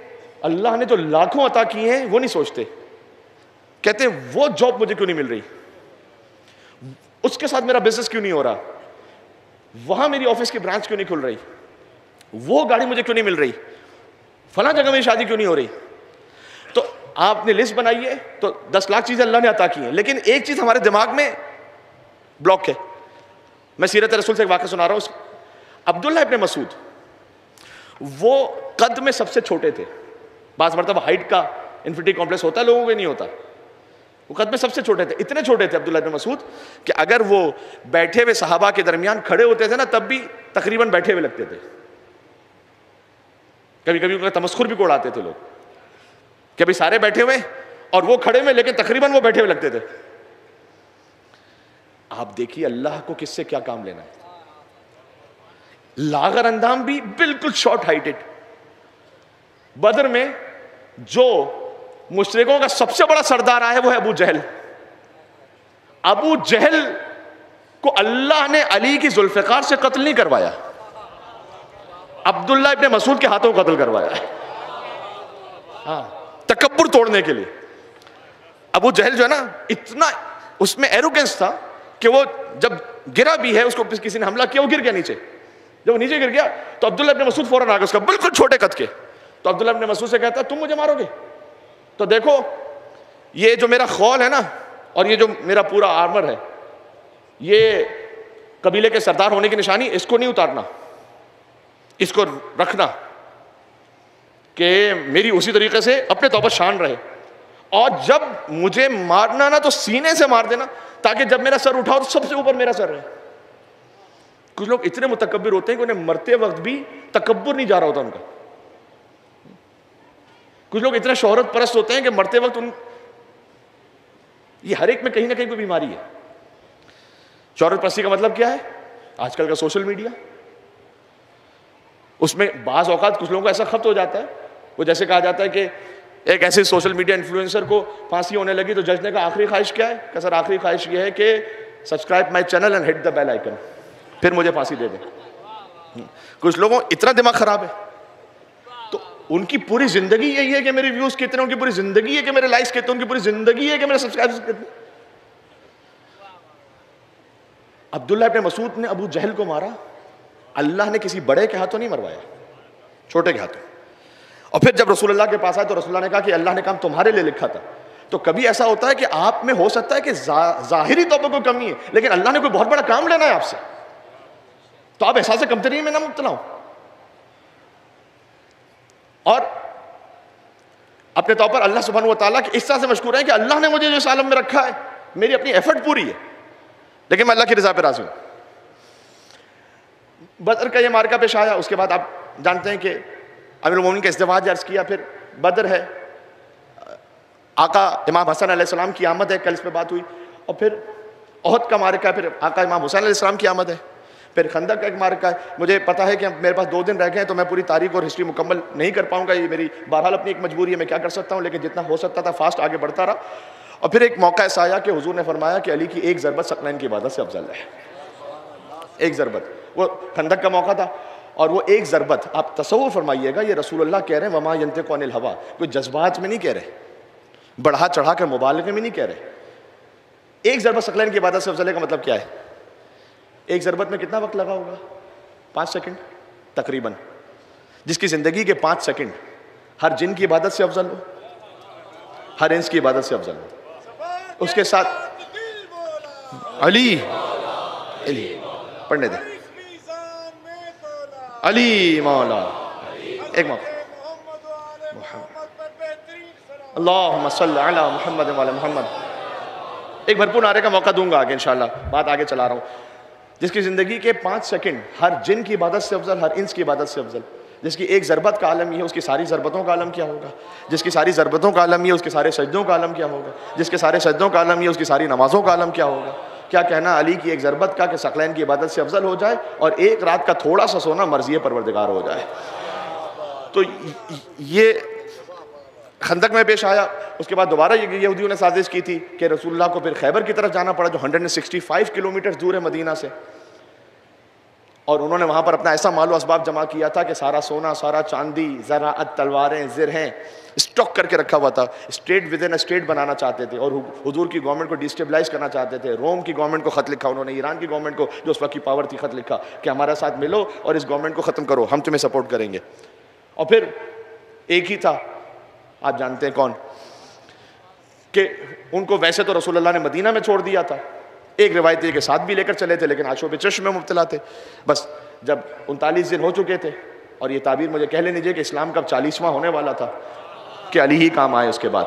اللہ نے جو لاکھوں عطا کیے ہیں وہ نہیں سوچتے, کہتے ہیں وہ جاب مجھے کیوں نہیں مل رہی, اس کے ساتھ میرا بزنس کیوں نہیں ہو رہا, وہاں میری آفس کی برانچ کیوں نہیں کھل رہی, وہ گاڑی مجھے کیوں نہیں مل رہی, فلاں جگہ میری شادی کیوں نہیں ہو رہی. تو آپ نے لسٹ بنائی ہے تو 10 لاکھ چیزیں اللہ نے عطا کی ہیں, لیکن ایک چیز ہمارے دماغ میں بلاک ہے. میں سیرت رسول سے ایک واقعہ سنا رہا ہوں. عبداللہ ابن مسعود وہ قد میں سب سے چھوٹے تھے. بعض مرتبہ ہائٹ کا انفینٹی کمپلیکس ہوتا ہے, لوگوں کو نہیں ہوتا. وہ قد میں سب سے چھوٹے تھے, اتنے چھوٹے تھے عبداللہ ابن مسعود کہ اگر وہ بیٹھے ہوئے صحابہ کے درمیان کھڑے ہوتے تھے نا تب بھی تقریباً بیٹھے ہوئے لگتے تھے. کبھی کبھی ان کا تمسخر بھی اڑاتے تھے لوگ کہ بھائی سارے بیٹھے ہوئے اور وہ کھڑے ہوئے, لیکن تقریباً وہ بیٹھے ہوئے لگتے تھے. آپ دیکھیے اللہ کو کس سے کیا کام لینا ہے. لاغر اندام بھی بالکل شارٹ ہائٹڈ. بدر میں جو مشرکوں کا سب سے بڑا سردار آیا ہے وہ ہے ابو جہل. ابو جہل کو اللہ نے علی کی ذوالفقار سے قتل نہیں کروایا, عبداللہ ابن مسعود کے ہاتھوں قتل کروایا. ہاں, تکبر توڑنے کے لیے. ابو جہل جو ہے نا اتنا اس میں ایروگنس تھا کہ وہ جب گرا بھی ہے, اس کو کسی نے حملہ کیا وہ گر گیا نیچے. جب وہ نیچے گر گیا تو عبداللہ ابن مسعود فوراً آ گیا, اس کا بالکل چھوٹے قد کے. تو عبداللہ ابن مسعود سے کہتا تم مجھے مارو گے تو دیکھو یہ جو میرا خول ہے نا اور یہ جو میرا پورا آرمر ہے یہ قبیلے کے سردار ہونے کی نشانی, اس کو نہیں اتارنا, اس کو رکھنا کہ میری اسی طریقے سے اپنے طور پر شان رہے, اور جب مجھے مارنا نا تو سینے سے مار دینا تاکہ جب میرا سر اٹھاؤ تو سب سے اوپر میرا سر رہے. کچھ لوگ اتنے متکبر ہوتے ہیں کہ انہیں مرتے وقت بھی تکبر نہیں جا رہا ہوتا ان کا. کچھ لوگ اتنے شہرت پرست ہوتے ہیں کہ مرتے وقت یہ ہر ایک میں کہیں نہ کہیں کوئی بیماری ہے. شہرت پرستی کا مطلب کیا ہے؟ آج کل کا سوشل میڈیا. اس میں بعض اوقات کچھ لوگوں کو ایسا خبت ہو جاتا ہے, وہ جیسے کہا جاتا ہے کہ ایک ایسے سوشل میڈیا انفلوئنسر کو پھانسی ہونے لگی تو جج نے کہا آخری خواہش کیا ہے؟ کہ سر آخری خواہش یہ ہے کہ subscribe my channel and hit the bell icon, پھر مجھے پھانسی دے دیں. کچھ لوگوں اتنا دماغ خراب ہے تو ان کی پوری زندگی یہی ہے کہ میری ویوز کتنے, ان کی پوری زندگی ہے کہ میرے لائکس کتنے, ان کی پوری زندگی ہے کہ میرے سبسکرائبرز کتنے. عبداللہ ابن مسعود نے ابو جہل کو مارا, اللہ نے کسی بڑے کے ہاتھوں نہیں مروایا, چھوٹے کے ہاتھوں. اور پھر جب رسول اللہ کے پاس آئے تو رسول اللہ نے کہا کہ اللہ نے کام تمہارے لیے لکھا تھا. تو کبھی ایسا ہوتا ہے کہ آپ میں ہو سکتا ہے کہ ظاہری طور پر کوئی کمی ہے, لیکن اللہ نے کوئی بہت بڑا کام لینا ہے آپ سے, تو آپ احساس کمتری میں نہ مبتلا ہو. اور اپنے طور پر اللہ سبحانہ و تعالیٰ کی اس طرح سے مشکور ہے کہ اللہ نے مجھے جو اس عالم میں رکھا ہے, میری اپنی ایفرٹ پوری ہے, لیکن میں اللہ کی رضا پہ راضی ہوں. بدر کا یہ معرکہ پیش آیا, اس کے بعد آپ جانتے ہیں کہ امیر المومنین کا ازدواج عرض کیا, پھر بدر ہے, آقا امام حسن علیہ السلام کی آمد ہے, کل اس پہ بات ہوئی, اور پھر احد کا معرکہ ہے, پھر آقا امام حسین علیہ السلام کی آمد ہے, پھر خندق کا ایک معرکہ ہے. مجھے پتا ہے کہ میرے پاس 2 دن رہ گئے ہیں تو میں پوری تاریخ اور ہسٹری مکمل نہیں کر پاؤں گا, یہ میری بہرحال اپنی ایک مجبوری ہے, میں کیا کر سکتا ہوں, لیکن جتنا ہو سکتا تھا فاسٹ آگے بڑھتا رہا. اور پھر ایک موقع ایسا آیا کہ حضور نے فرمایا کہ علی کی ایک ضربت ثقلین کی عبادت سے افضل ہے. ایک ضربت, وہ خندق کا موقع تھا, اور وہ ایک ضربت, آپ تصور فرمائیے گا, یہ رسول اللہ کہہ رہے ہیں وما ینطق عن الہویٰ, کوئی جذبات میں نہیں کہہ رہے, بڑھا چڑھا کر مبالغے میں نہیں کہہ رہے. ایک ضربت ثقلین کی عبادت سے افضل ہے کا مطلب کیا ہے؟ ایک ضربت میں کتنا وقت لگا ہوگا؟ 5 سیکنڈ تقریباً. جس کی زندگی کے 5 سیکنڈ ہر جن کی عبادت سے افضل ہو, ہر انس کی عبادت سے افضل ہو, اس کے ساتھ علی علی پڑھنے دیں, علی مولا. ایک موقع اللہم صلی علی محمد و علی محمد. ایک بھرپور نعرے کا موقع دوں گا آگے انشاءاللہ, بات آگے چلا رہا ہوں. جس کی زندگی کے 5 سیکنڈ ہر جن کی عبادت سے افضل, ہر انس کی عبادت سے افضل. جس کی ایک ضربت کا عالم یہ ہے، اس کی ساری ضربتوں کا عالم کیا ہوگا؟ جس کی ساری ضربتوں کا عالم یہ ہے، اس کے سارے سجدوں کا عالم کیا ہوگا؟ جس کے سارے سجدوں کا عالم یہ ہے، اس کی ساری نمازوں کا عالم کیا ہوگا؟ کیا کہنا علی کی ایک ضربت کا کہ ثقلین کی عبادت سے افضل ہو جائے، اور ایک رات کا تھوڑا سا سونا مرضی پروردگار ہو جائے۔ تو یہ خندق میں پیش آیا۔ اس کے بعد دوبارہ یہودیوں نے سازش کی تھی کہ رسول اللہ کو پھر خیبر کی طرف جانا پڑا، جو 165 کلومیٹر دور ہے مدینہ سے، اور انہوں نے وہاں پر اپنا ایسا مال و اسباب جمع کیا تھا کہ سارا سونا، سارا چاندی، زراعت، تلواریں، زرہیں اسٹاک کر کے رکھا ہوا تھا۔ اسٹیٹ ود ان اسٹیٹ بنانا چاہتے تھے، اور حضور کی گورنمنٹ کو ڈیسٹیبلائز کرنا چاہتے تھے۔ روم کی گورنمنٹ کو خط لکھا انہوں نے، ایران کی گورنمنٹ کو جو اس وقت کی پاور تھی خط لکھا کہ ہمارا ساتھ ملو اور اس گورنمنٹ کو ختم کرو، ہم تمہیں سپورٹ کریں گے۔ اور پھر ایک ہی تھا، آپ جانتے ہیں کون، کہ ان کو ویسے تو رسول اللہ نے مدینہ میں چھوڑ دیا تھا، ایک روایت یہ کہ ساتھ بھی لے کر چلے تھے، لیکن آشوب چشم میں مبتلا تھے۔ بس جب 39 دن ہو چکے تھے، اور یہ تعبیر مجھے کہہ لینی چاہیے کہ اسلام کا 40واں ہونے والا تھا کہ علی ہی کام آئے اس کے بعد،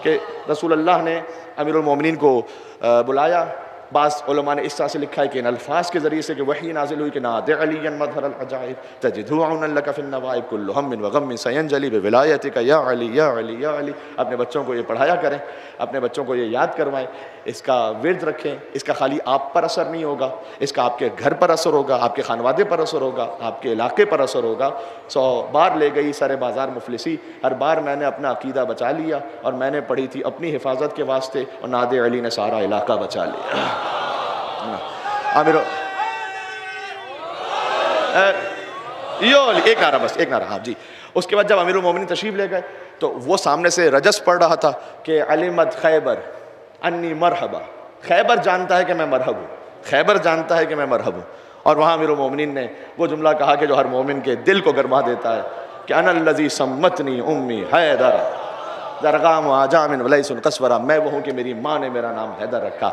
کہ رسول اللہ نے امیر المومنین کو بلایا۔ بعض علماء نے اس طرح سے لکھا ہے کہ ان الفاظ کے ذریعے سے کہ وحی نازل ہوئی کہ نادع علی مظہر العجائب تجدہ عونا لک فی النوائب کل ہم وغم سینجلی بولایتک یا علی یا علی یا علی۔ اپنے بچوں کو یہ پڑھایا کریں، اپنے بچوں کو یہ یاد کروائیں، اس کا ورد رکھیں۔ اس کا خالی آپ پر اثر نہیں ہوگا، اس کا آپ کے گھر پر اثر ہوگا، آپ کے خانوادے پر اثر ہوگا، آپ کے علاقے پر اثر ہوگا۔ 100 بار لے گئی سر بازار مفلسی، ہر بار میں نے اپنا عقیدہ بچا لیا، اور میں نے پڑھی تھی اپنی حفاظت کے واسطے، اور نادع علی نے سارا علاقہ بچا لیا۔ ایک نعرہ بس، ایک نعرہ، ہاں جی۔ اس کے بعد جب امیر المومنین تشریف لے گئے تو وہ سامنے سے رجس پڑھ رہا تھا کہ علمت خیبر انی مرحبا، خیبر جانتا ہے کہ میں مرحب ہوں، خیبر جانتا ہے کہ میں مرحب ہوں۔ اور وہاں امیر المومنین نے وہ جملہ کہا کہ جو ہر مومن کے دل کو گرما دیتا ہے کہ انا الذی سمتنی امی حیدر درغام آجام ولیس قصورا، میں وہ ہوں کہ میری ماں نے میرا نام حیدر رکھا۔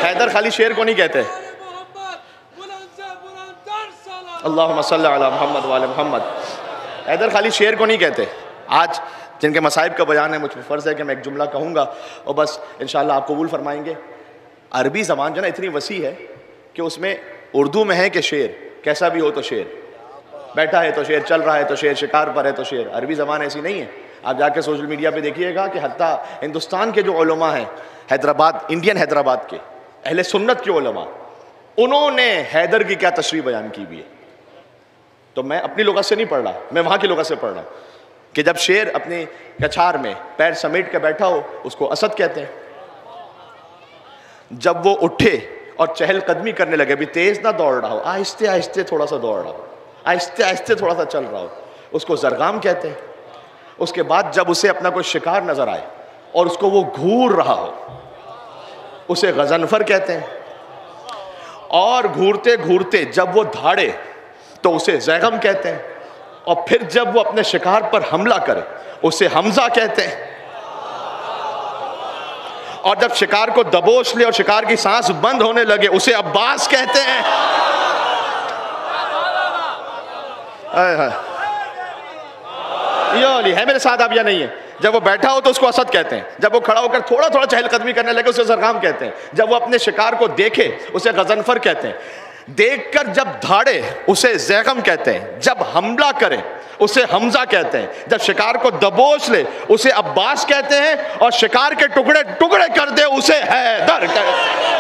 حیدر خالی شیر کو نہیں کہتے، اللہم صلی علی محمد وعلی محمد، حیدر خالی شیر کو نہیں کہتے۔ آج جن کے مصائب کا بیان ہے، مجھ پر فرض ہے کہ میں ایک جملہ کہوں گا اور بس انشاءاللہ آپ قبول فرمائیں گے۔ عربی زبان جو نا اتنی وسیع ہے کہ اس میں اردو میں ہے کہ شیر کیسا بھی ہو تو شیر، بیٹھا ہے تو شیر، چل رہا ہے تو شیر، شکار پر ہے تو شیر۔ عربی زبان ایسی نہیں ہے۔ آپ جا کے سوشل میڈیا پہ دیکھیے گا کہ حتیٰ ہندوستان کے جو علماء ہیں، حیدرآباد، انڈین حیدرآباد کے اہل سنت کے علماء، انہوں نے حیدر کی کیا تشریح بیان کی بھی ہے۔ تو میں اپنی لغت سے نہیں پڑھ رہا، میں وہاں کی لغت سے پڑھ رہا ہوں کہ جب شیر اپنی کچھار میں پیر سمیٹ کے بیٹھا ہو اس کو اسد کہتے ہیں۔ جب وہ اٹھے اور چہل قدمی کرنے لگے، بھی تیز نہ دوڑ رہا ہو، آہستہ آہستہ تھوڑا سا دوڑ رہا ہو، آہستہ آہستہ تھوڑا سا چل رہا ہو، اس کو زرغام کہتے ہیں۔ اس کے بعد جب اسے اپنا کوئی شکار نظر آئے اور اس کو وہ گھور رہا ہو، اسے غضنفر کہتے ہیں۔ اور گھورتے گھورتے جب وہ دھاڑے تو اسے زیغم کہتے ہیں، اور پھر جب وہ اپنے شکار پر حملہ کرے اسے حمزہ کہتے ہیں، اور جب شکار کو دبوچ لے اور شکار کی سانس بند ہونے لگے اسے عباس کہتے ہیں۔ یہ ہے میرے ساتھ آپ یا نہیں ہے؟ جب وہ بیٹھا ہو تو اس کو اسد کہتے ہیں، جب وہ کھڑا ہو کر تھوڑا تھوڑا چہل قدمی کرنے لگے اسے زرغام کہتے ہیں، جب وہ اپنے شکار کو دیکھے اسے غضنفر کہتے ہیں، دیکھ کر جب دھاڑے اسے زیغم کہتے ہیں، جب حملہ کرے اسے حمزہ کہتے ہیں، جب شکار کو دبوچ لے اسے عباس کہتے ہیں، اور شکار کے ٹکڑے ٹکڑے کر دے اسے حیدر کہتے ہیں۔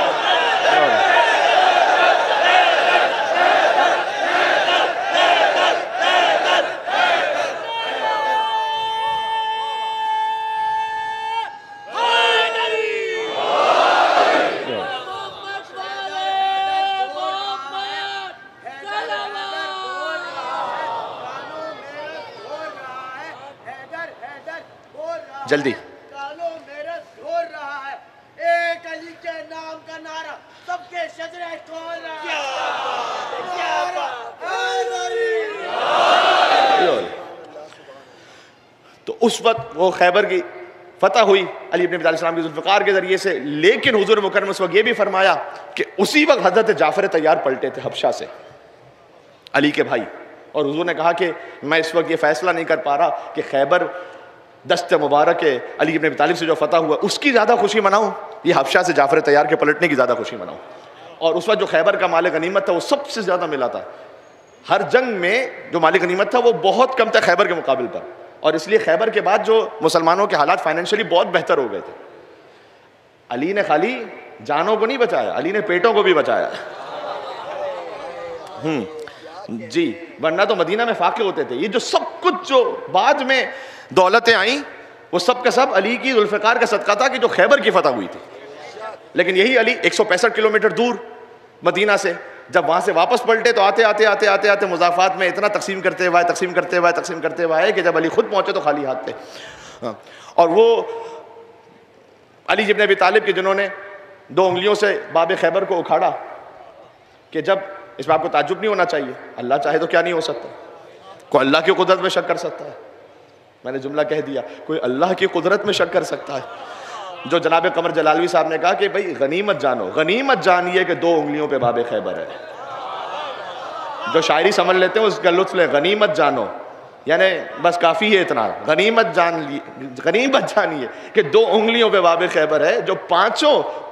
جلدی کالو میرے دھور رہا ہے، ایک علی کے نام کا نعرہ سب کے شجرے کھول رہا ہے۔ کیا بات ہے۔ تو اس وقت وہ خیبر کی فتح ہوئی علی بن ابی طالب السلام کی ذوالفقار کے ذریعے سے، لیکن حضور مکرم اس وقت یہ بھی فرمایا کہ اسی وقت حضرت جعفر طیار پلٹے تھے حبشہ سے، علی کے بھائی، اور حضور نے کہا کہ میں اس وقت یہ فیصلہ نہیں کر پا رہا کہ خیبر دست مبارک علی بن ابی طالب سے جو فتح ہوا اس کی زیادہ خوشی مناؤں یہ حبشہ سے جعفر تیار کے پلٹنے کی زیادہ خوشی مناؤں. اور اس وقت جو خیبر کا مال غنیمت تھا وہ سب سے زیادہ ملا تھا. ہر جنگ میں جو مال غنیمت تھا وہ بہت کم تھا خیبر کے مقابل پر, اور اس لیے خیبر کے بعد جو مسلمانوں کے حالات فائنینشلی بہت بہتر ہو گئے تھے. علی نے خالی جانوں کو نہیں بچایا, علی نے پیٹوں کو بھی بچایا. جی, ورنہ تو مدینہ میں فاقے ہوتے تھے. یہ جو سب کچھ جو بعد میں دولتیں آئیں وہ سب کا سب علی کی ذوالفقار کا صدقہ تھا کہ جو خیبر کی فتح ہوئی تھی. لیکن یہی علی 165 کلومیٹر دور مدینہ سے جب وہاں سے واپس پلٹے تو آتے مضافات میں اتنا تقسیم کرتے ہوئے کہ جب علی خود پہنچے تو خالی ہاتھ تھے. اور وہ علی بن ابی طالب کے جنہوں نے 2 انگلیوں سے باب خیبر کو اکھاڑا, کہ جب اس میں آپ کو تعجب نہیں ہونا چاہیے, اللہ چاہے تو کیا نہیں ہو سکتا. کوئی اللہ کی قدرت میں شک کر سکتا ہے؟ میں نے جملہ کہہ دیا, کوئی اللہ کی قدرت میں شک کر سکتا ہے. جو جناب قمر جلالوی صاحب نے کہا کہ بھئی غنیمت جانو, غنیمت جانیے کہ 2 انگلیوں پہ باب خیبر ہے. جو شاعری سمجھ لیتے ہیں اس کا لطف لیں, غنیمت جانو یعنی بس کافی ہے اتنا, غنیمت جانیے کہ 2 انگلیوں پہ باب خیبر ہے. جو 5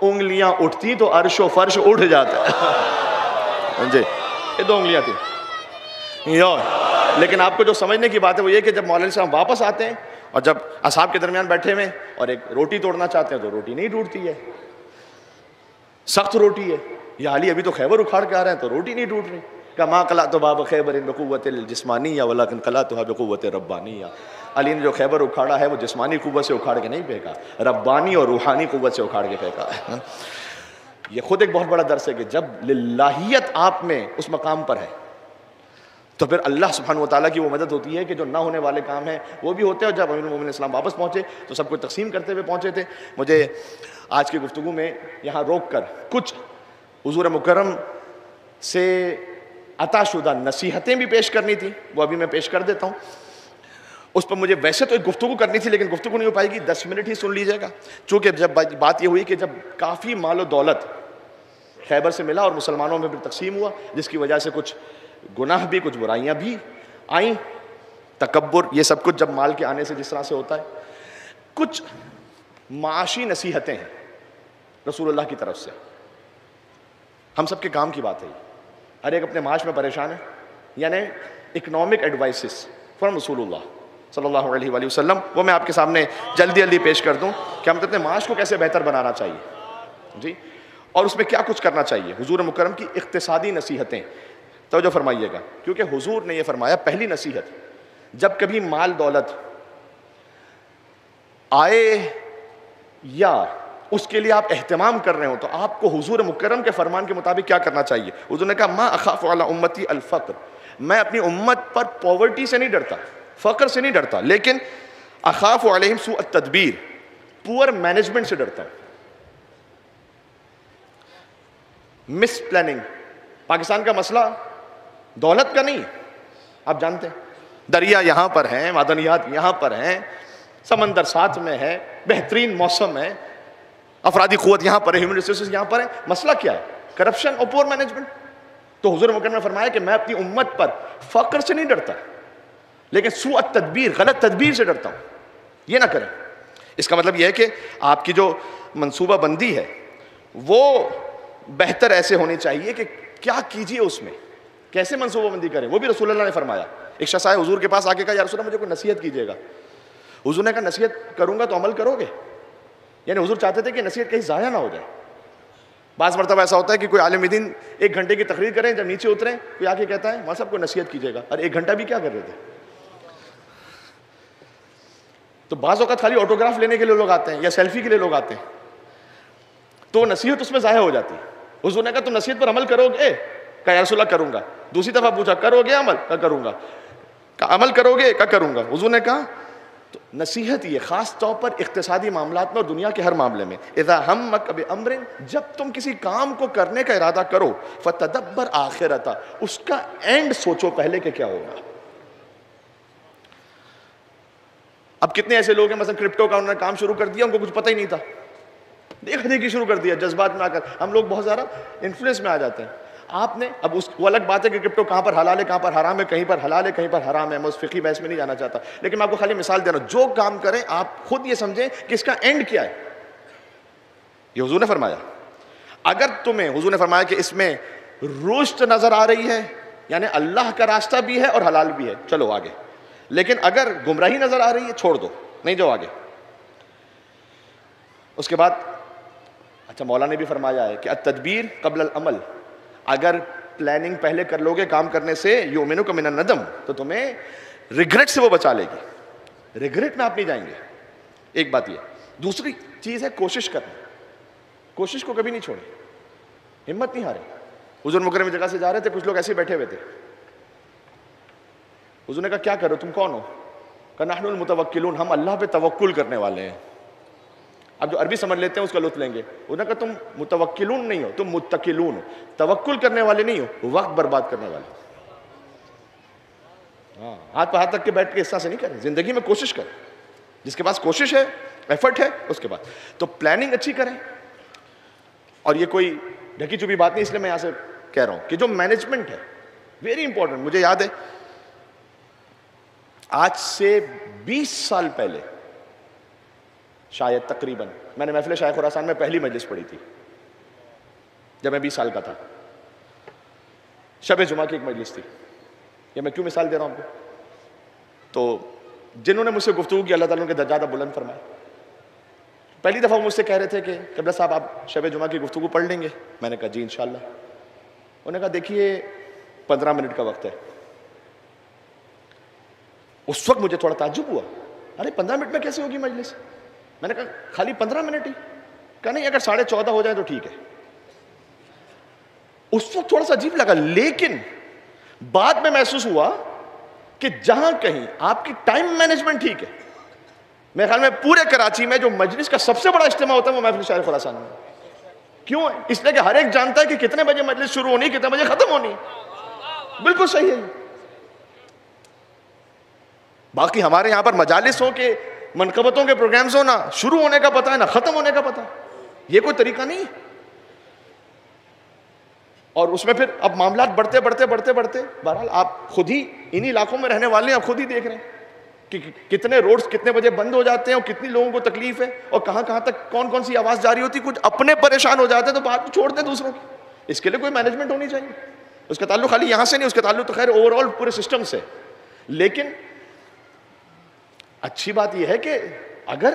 انگلیاں اٹھتی تو عرش و فرش اٹھ جاتا ہے. جی, یہ 2 انگلیاں تھیں. لیکن آپ کو جو سمجھنے کی بات ہے وہ یہ کہ جب مولا علیہ السلام واپس آتے ہیں اور جب اصحاب کے درمیان بیٹھے ہوئے اور ایک روٹی توڑنا چاہتے ہیں تو روٹی نہیں ٹوٹتی ہے, سخت روٹی ہے. یا علی ابھی تو خیبر اکھاڑ کے آ رہے ہیں تو روٹی نہیں ٹوٹ رہی. کہ ما قلعت باب خیبر بقوت الجسمانیہ ولکن قلعتها بقوت ربانیہ. علی نے جو خیبر اکھاڑا ہے وہ جسمانی قوت سے اکھاڑ کے نہیں پھینکا, ربانی اور روحانی قوت سے اکھاڑ کے پھینکا ہے. یہ خود ایک بہت بڑا درس ہے کہ جب للہیت آپ میں اس مقام پر ہے تو پھر اللہ سبحانہ وتعالیٰ کی وہ مدد ہوتی ہے کہ جو نہ ہونے والے کام ہیں وہ بھی ہوتے ہیں. اور جب امیر المومنین اسلام واپس پہنچے تو سب کو تقسیم کرتے ہوئے پہنچے تھے. مجھے آج کی گفتگو میں یہاں روک کر کچھ حضور مکرم سے عطا شدہ نصیحتیں بھی پیش کرنی تھی, وہ ابھی میں پیش کر دیتا ہوں. اس پر مجھے ویسے تو ایک گفتگو کرنی تھی لیکن گفتگو نہیں ہو پائے گی, 10 منٹ ہی سن لیجئے گا. چونکہ جب بات یہ ہوئی کہ جب کافی مال و دولت خیبر سے ملا اور مسلمانوں میں پھر تقسیم ہوا, جس کی وجہ سے کچھ گناہ بھی کچھ برائیاں بھی آئیں, تکبر, یہ سب کچھ جب مال کے آنے سے جس طرح سے ہوتا ہے. کچھ معاشی نصیحتیں ہیں رسول اللہ کی طرف سے, ہم سب کے کام کی بات ہے. ہر ایک اپنے معاش میں پریشان ہے, یعنی اکنامک ایڈوائسز فرام رسول اللہ صلی اللہ علیہ وآلہ وسلم, وہ میں آپ کے سامنے جلدی پیش کر دوں کہ ہم اپنے معاش کو کیسے بہتر بنانا چاہیے جی, اور اس میں کیا کچھ کرنا چاہیے. حضور مکرم کی اقتصادی نصیحتیں توجہ فرمائیے گا, کیونکہ حضور نے یہ فرمایا پہلی نصیحت, جب کبھی مال دولت آئے یا اس کے لیے آپ اہتمام کر رہے ہو تو آپ کو حضور مکرم کے فرمان کے مطابق کیا کرنا چاہیے. حضور نے کہا ما اخاف علی امتی الفقر, میں اپنی امت پر پاورٹی سے نہیں ڈرتا, فقر سے نہیں ڈرتا, لیکن اخاف علیہم سوء التدبیر, پور مینجمنٹ سے ڈرتا ہوں. مس پلاننگ. پاکستان کا مسئلہ دولت کا نہیں, آپ جانتے ہیں دریا یہاں پر ہیں, معدنیات یہاں پر ہیں, سمندر ساتھ میں ہے, بہترین موسم ہے, افرادی قوت یہاں پر ہے, ہیومن ریسورسز یہاں پر ہے. مسئلہ کیا ہے؟ کرپشن اور پور مینجمنٹ. تو حضور مکرم نے فرمایا کہ میں اپنی امت پر فقر سے نہیں ڈرتا لیکن سوء التدبیر, غلط تدبیر سے ڈرتا ہوں. یہ نہ کریں. اس کا مطلب یہ ہے کہ آپ کی جو منصوبہ بندی ہے وہ بہتر ایسے ہونی چاہیے کہ کیا کیجئے, اس میں کیسے منصوبہ بندی کریں, وہ بھی رسول اللہ نے فرمایا. ایک شخص آئے حضور کے پاس, آ کے کہا یا رسول اللہ مجھے کوئی نصیحت کیجئے گا. حضور نے کہا نصیحت کروں گا تو عمل کرو گے؟ یعنی حضور چاہتے تھے کہ نصیحت کہیں ضائع نہ ہو جائے. بعض مرتبہ ایسا ہوتا ہے کہ کوئی عالم دین 1 گھنٹے کی تقریر کریں, جب نیچے اتریں کوئی آ کے کہتا ہے وہاں صاحب کو نصیحت کیجئے گا. اور 1 گھنٹہ بھی کیا کر رہے تھے؟ تو بعض اوقات خالی آٹوگراف لینے کے لیے لوگ آتے ہیں یا سیلفی کے لیے لوگ آتے ہیں, تو نصیحت اس میں ضائع ہو جاتی ہے. حضور نے کہا تم نصیحت پر عمل کرو گے؟ کہا یا رسول اللہ کروں گا. دوسری دفعہ پوچھا کرو گے عمل؟ کہا کروں گا. کہا عمل کرو گے؟ کہا کروں گا. حضور نے کہا تو نصیحت یہ خاص طور پر اقتصادی معاملات میں اور دنیا کے ہر معاملے میں, اذا ہمک بامر, جب تم کسی کام کو کرنے کا ارادہ کرو, فتدبر آخرتا, اس کا اینڈ سوچو پہلے کہ کیا ہوگا. اب کتنے ایسے لوگ ہیں مثلا کرپٹو کا انہوں نے کام شروع کر دیا, ان کو کچھ پتہ ہی نہیں تھا, دیکھ دیکھی شروع کر دیا, جذبات میں آ کر. ہم لوگ بہت زیادہ انفلوئنس میں آ جاتے ہیں. آپ نے اب وہ الگ بات ہے کہ کرپٹو کہاں پر حلال ہے کہاں پر حرام ہے, کہیں پر حلال ہے کہیں پر حرام ہے, میں اس فقہی بحث میں نہیں جانا چاہتا, لیکن میں آپ کو خالی مثال دے رہا ہوں. جو کام کریں آپ خود یہ سمجھیں کہ اس کا اینڈ کیا ہے. یہ حضور نے فرمایا. اگر تمہیں حضور نے فرمایا کہ اس میں رشد نظر آ رہی ہے, یعنی اللہ کا راستہ بھی ہے اور حلال بھی ہے, چلو آگے. لیکن اگر گمراہی نظر آ رہی ہے چھوڑ دو, نہیں جاؤ آگے. اس کے بعد اچھا مولا نے بھی فرمایا ہے کہ التدبیر قبل العمل, اگر پلاننگ پہلے کر لو گے کام کرنے سے, یؤمنک من الندم, تو تمہیں ریگریٹ سے وہ بچا لے گی, ریگریٹ میں آپ نہیں جائیں گے. ایک بات یہ. دوسری چیز ہے کوشش کرنا, کوشش کو کبھی نہیں چھوڑیں, ہمت نہیں ہارے. حضور مکرم جگہ سے جا رہے تھے, کچھ لوگ ایسے بیٹھے ہوئے تھے. حضور نے کہا کیا کرو, تم کون ہو؟ کہا نحن المتوکلون, ہم اللہ پہ توکل کرنے والے ہیں. اب جو عربی سمجھ لیتے ہیں اس کا لطف لیں گے. انہوں نے کہا تم متوکلون نہیں ہو, تم متکلون ہو. توکل کرنے والے نہیں ہو, وقت برباد کرنے والے. ہاں, ہاتھ پہ ہاتھ تک کے بیٹھ کے اس طرح سے نہیں کریں. زندگی میں کوشش کریں, جس کے پاس کوشش ہے, ایفرٹ ہے, اس کے بعد تو پلاننگ اچھی کریں. اور یہ کوئی ڈھکی چپی بات نہیں, اس لیے میں یہاں سے کہہ رہا ہوں کہ جو مینجمنٹ ہے ویری امپورٹنٹ. مجھے یاد ہے آج سے 20 سال پہلے شاید تقریباً میں نے محفل شیخ خراسان میں پہلی مجلس پڑھی تھی جب میں 20 سال کا تھا. شب جمعہ کی ایک مجلس تھی. یہ میں کیوں مثال دے رہا ہوں آپ کو, تو جنہوں نے مجھ سے گفتگو کی اللہ تعالیٰ کے درجات بلند فرمائے. پہلی دفعہ وہ مجھ سے کہہ رہے تھے کہ قبلہ صاحب آپ شب جمعہ کی گفتگو پڑھ لیں گے؟ میں نے کہا جی انشاءاللہ. انہوں نے کہا دیکھیے 15 منٹ کا وقت ہے. اس وقت مجھے تھوڑا تعجب ہوا, ارے 15 منٹ میں کیسے ہوگی مجلس؟ میں نے کہا خالی 15 منٹ ہی؟ کہا نہیں, اگر 14:30 ہو جائے تو ٹھیک ہے. اس وقت تھوڑا سا عجیب لگا, لیکن بعد میں محسوس ہوا کہ جہاں کہیں آپ کی ٹائم مینجمنٹ ٹھیک ہے. میرے خیال میں پورے کراچی میں جو مجلس کا سب سے بڑا اجتماع ہوتا ہے وہ محفل شیخ خراسان میں. کیوں ہے؟ اس لیے کہ ہر ایک جانتا ہے کہ کتنے بجے مجلس شروع ہونی, کتنے بجے ختم ہونی. بالکل صحیح ہے. باقی ہمارے یہاں پر مجالس ہو کہ منقبتوں کے پروگرامز ہو, نہ شروع ہونے کا پتہ ہے نہ ختم ہونے کا پتہ ہے. یہ کوئی طریقہ نہیں ہے. اور اس میں پھر اب معاملات بڑھتے بڑھتے بڑھتے بڑھتے بہرحال آپ خود ہی انہی علاقوں میں رہنے والے ہیں, آپ خود ہی دیکھ رہے ہیں کہ کتنے روڈز کتنے بجے بند ہو جاتے ہیں اور کتنی لوگوں کو تکلیف ہے, اور کہاں کہاں تک کون کون سی آواز جاری ہوتی. کچھ اپنے پریشان ہو جاتے ہیں تو بات چھوڑ دیں دوسروں کی. اس کے لیے کوئی مینجمنٹ ہونی چاہیے. اس کا تعلق خالی یہاں سے نہیں, اس کا تعلق تو خیر اوور آل پورے سسٹم سے. لیکن اچھی بات یہ ہے کہ اگر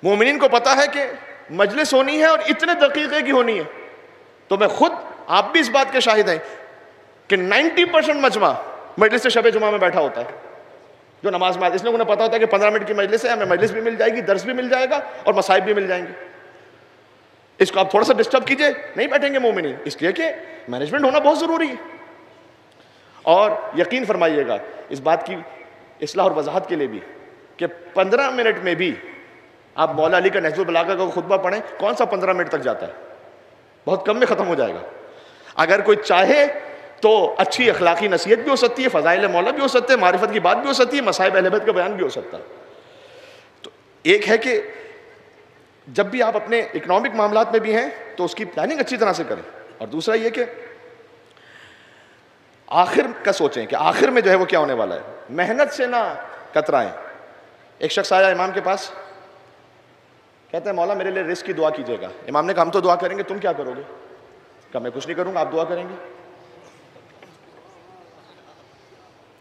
مومنین کو پتا ہے کہ مجلس ہونی ہے اور اتنے دقیقے کی ہونی ہے, تو میں خود, آپ بھی اس بات کے شاہد ہیں کہ 90% مجمع مجلس شب جمعہ میں بیٹھا ہوتا ہے جو نماز میں. اس لیے انہیں پتا ہوتا ہے کہ 15 منٹ کی مجلس ہے, ہمیں مجلس بھی مل جائے گی, درس بھی مل جائے گا اور مصائب بھی مل جائیں گے. اس کو آپ تھوڑا سا ڈسٹرب کیجئے, نہیں بیٹھیں گے مومنین, اس لیے کہ مینجمنٹ ہونا بہت ضروری ہے. اور یقین فرمائیے گا اس بات کی اصلاح اور وضاحت کے لیے بھی کہ 15 منٹ میں بھی آپ مولا علی کا نہج البلاغہ کا خطبہ پڑھیں, کون سا 15 منٹ تک جاتا ہے؟ بہت کم میں ختم ہو جائے گا. اگر کوئی چاہے تو اچھی اخلاقی نصیحت بھی ہو سکتی ہے, فضائل مولا بھی ہو سکتے ہیں, معرفت کی بات بھی ہو سکتی ہے, مصائب اہل بیت کا بیان بھی ہو سکتا ہے. تو ایک ہے کہ جب بھی آپ اپنے اکنامک معاملات میں بھی ہیں تو اس کی پلاننگ اچھی طرح سے کریں. اور دوسرا یہ کہ آخر کا سوچیں کہ آخر میں جو ہے وہ کیا ہونے والا ہے. محنت سے نہ کترائیں. ایک شخص آیا امام کے پاس, کہتے ہیں مولا میرے لیے رزق کی دعا کیجیے گا. امام نے کہا ہم تو دعا کریں گے, تم کیا کرو گے؟ کہا میں کچھ نہیں کروں گا, آپ دعا کریں گے.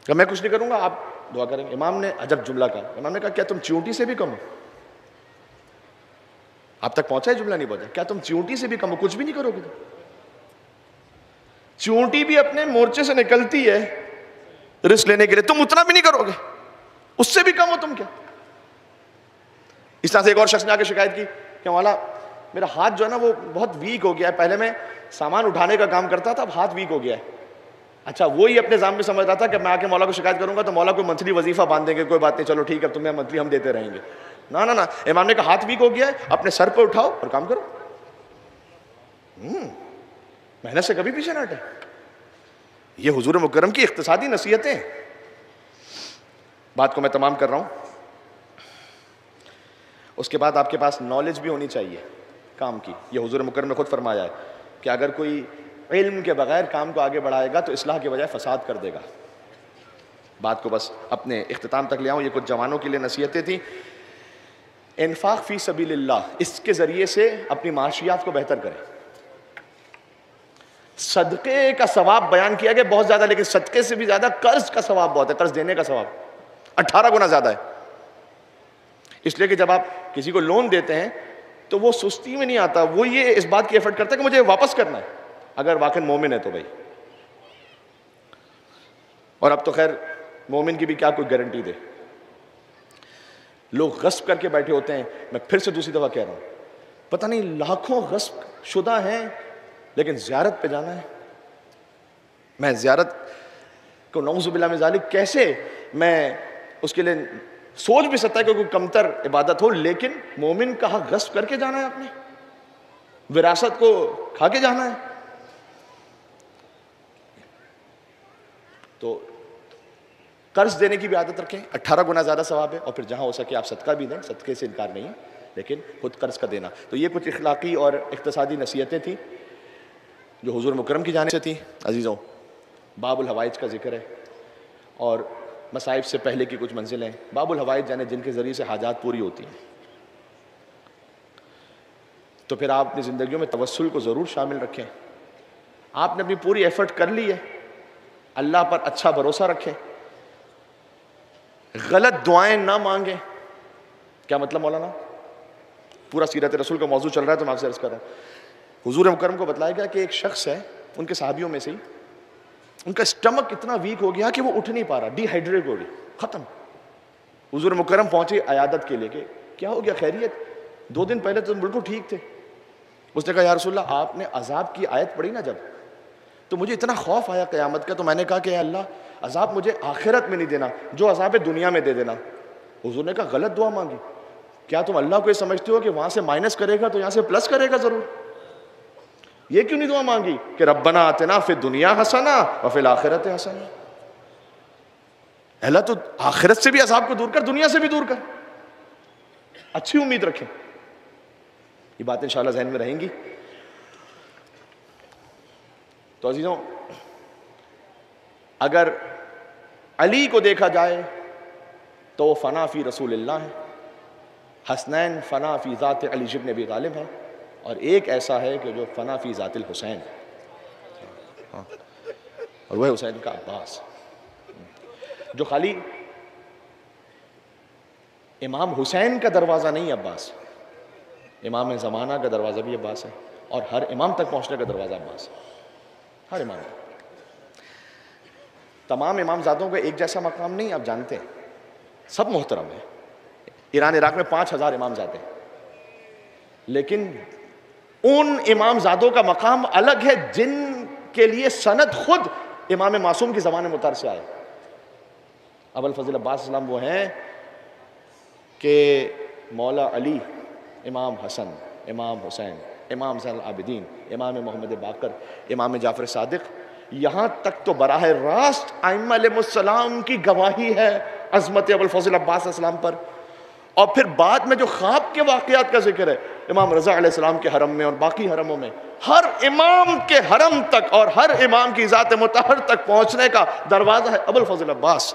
کہا میں کچھ نہیں کروں گا, آپ دعا کریں گے. امام نے عجب جملہ کہا. امام نے کہا کیا تم چیونٹی سے بھی کم ہو؟ آپ تک پہنچا ہے جملہ؟ نہیں پہنچا. کیا تم چیونٹی سے بھی کم ہو, کچھ بھی نہیں کرو گے؟ چیونٹی بھی اپنے مورچے سے نکلتی ہے رزق لینے کے لیے, تم اتنا بھی نہیں کرو گے, اس سے بھی کم ہو تم کیا؟ اس طرح سے ایک اور شخص نے آ کے شکایت کی کہ مولا میرا ہاتھ جو ہے نا وہ بہت ویک ہو گیا ہے, پہلے میں سامان اٹھانے کا کام کرتا تھا, اب ہاتھ ویک ہو گیا ہے. اچھا وہی اپنے ذہن میں سمجھ رہا تھا کہ میں آ کے مولا کو شکایت کروں گا تو مولا کوئی منتھلی وظیفہ باندھ دیں گے, کوئی بات نہیں چلو ٹھیک ہے تمہیں منتھلی ہم دیتے رہیں گے. نہ نہ نہ, امام نے کہا ہاتھ ویک ہو گیا ہے, اپنے سر پہ اٹھاؤ اور کام کرو. محنت سے کبھی پیچھے نہ ہٹے. یہ حضور مکرم کی اقتصادی نصیحتیں. بات کو میں تمام کر رہا ہوں. اس کے بعد آپ کے پاس نالج بھی ہونی چاہیے کام کی. یہ حضور مکرم نے خود فرمایا ہے کہ اگر کوئی علم کے بغیر کام کو آگے بڑھائے گا تو اصلاح کے بجائے فساد کر دے گا. بات کو بس اپنے اختتام تک لے آؤں. یہ کچھ جوانوں کے لیے نصیحتیں تھیں. انفاق فی سبیل اللہ، اس کے ذریعے سے اپنی معاشیات کو بہتر کریں. صدقے کا ثواب بیان کیا گیا بہت زیادہ، لیکن صدقے سے بھی زیادہ قرض کا ثواب بہت ہے. قرض دینے کا ثواب 18 گنا زیادہ ہے. اس لیے کہ جب آپ کسی کو لون دیتے ہیں تو وہ سستی میں نہیں آتا، وہ یہ اس بات کی ایفرٹ کرتا ہے کہ مجھے واپس کرنا ہے، اگر واقعی مومن ہے تو بھائی. اور اب تو خیر مومن کی بھی کیا کوئی گارنٹی دے. لوگ غصب کر کے بیٹھے ہوتے ہیں. میں پھر سے دوسری دفعہ کہہ رہا ہوں، پتہ نہیں لاکھوں غصب شدہ ہیں لیکن زیارت پہ جانا ہے. میں زیارت کو نعوذ باللہ من ذالک کیسے میں اس کے لیے سوچ بھی سکتا ہے کہ کوئی کمتر عبادت ہو، لیکن مومن کا حق غصب کر کے جانا ہے، اپنے وراثت کو کھا کے جانا ہے. تو قرض دینے کی بھی عادت رکھیں، 18 گنا زیادہ ثواب ہے. اور پھر جہاں ہو سکے آپ صدقہ بھی دیں، صدقے سے انکار نہیں ہے، لیکن خود قرض کا دینا. تو یہ کچھ اخلاقی اور اقتصادی نصیحتیں تھیں جو حضور مکرم کی جانب سے تھیں. عزیزوں، باب الحوائج کا ذکر ہے اور مصائب سے پہلے کی کچھ منزلیں. باب الحوائج یعنی جن کے ذریعے سے حاجات پوری ہوتی ہیں. تو پھر آپ اپنی زندگیوں میں توسل کو ضرور شامل رکھیں. آپ نے اپنی پوری ایفرٹ کر لی ہے، اللہ پر اچھا بھروسہ رکھیں، غلط دعائیں نہ مانگیں. کیا مطلب مولانا؟ پورا سیرت رسول کا موضوع چل رہا ہے تو میں آپ سے عرض کر رہا ہوں. حضور مکرم کو بتلایا گیا کہ ایک شخص ہے ان کے صحابیوں میں سے ہی، ان کا اسٹمک اتنا ویک ہو گیا کہ وہ اٹھ نہیں پا رہا، ڈی ہائیڈریٹ ہو گئی، ختم. حضور مکرم پہنچے عیادت کے لیے کہ کیا ہو گیا، خیریت؟ 2 دن پہلے تو تم بالکل ٹھیک تھے. اس نے کہا یا رسول اللہ، آپ نے عذاب کی آیت پڑھی نا جب، تو مجھے اتنا خوف آیا قیامت کا، تو میں نے کہا کہ اے اللہ عذاب مجھے آخرت میں نہیں دینا، جو عذاب ہے دنیا میں دے دینا. حضور نے کہا غلط دعا مانگی. کیا تم اللہ کو یہ سمجھتے ہو کہ وہاں سے مائنس کرے گا تو یہاں سے پلس کرے گا ضرور؟ یہ کیوں نہیں دعا مانگی کہ ربنا آتنا فی الدنیا حسنہ وفی الآخرۃ حسنہ؟ اللہ تو آخرت سے بھی عذاب کو دور کر، دنیا سے بھی دور کر. اچھی امید رکھیں. یہ بات انشاءاللہ ذہن میں رہیں گی. تو عزیزوں، اگر علی کو دیکھا جائے تو وہ فنا فی رسول اللہ ہے، حسنین فنا فی ذات علی بن ابی طالب ہے، اور ایک ایسا ہے کہ جو فنا فی ذات الحسین، اور وہ حسین کا عباس، جو خالی امام حسین کا دروازہ نہیں عباس، امام زمانہ کا دروازہ بھی عباس ہے، اور ہر امام تک پہنچنے کا دروازہ عباس ہے. ہر امام. تمام امام زادوں کا ایک جیسا مقام نہیں، آپ جانتے ہیں، سب محترم ہیں. ایران عراق میں 5000 امام زادے ہیں، لیکن ان امام زادوں کا مقام الگ ہے جن کے لیے سند خود امام معصوم کی زبان مطہر سے آئے. ابو الفضل عباس اسلام وہ ہیں کہ مولا علی، امام حسن، امام حسین، امام زین العابدین، امام محمد باقر، امام جعفر صادق، یہاں تک تو براہ راست ائمہ علیہ السلام کی گواہی ہے عظمت ابو الفضل عباس اسلام پر. اور پھر بعد میں جو خواب کے واقعات کا ذکر ہے امام رضا علیہ السلام کے حرم میں اور باقی حرموں میں، ہر امام کے حرم تک اور ہر امام کی ذات مطہر تک پہنچنے کا دروازہ ہے ابو الفضل عباس.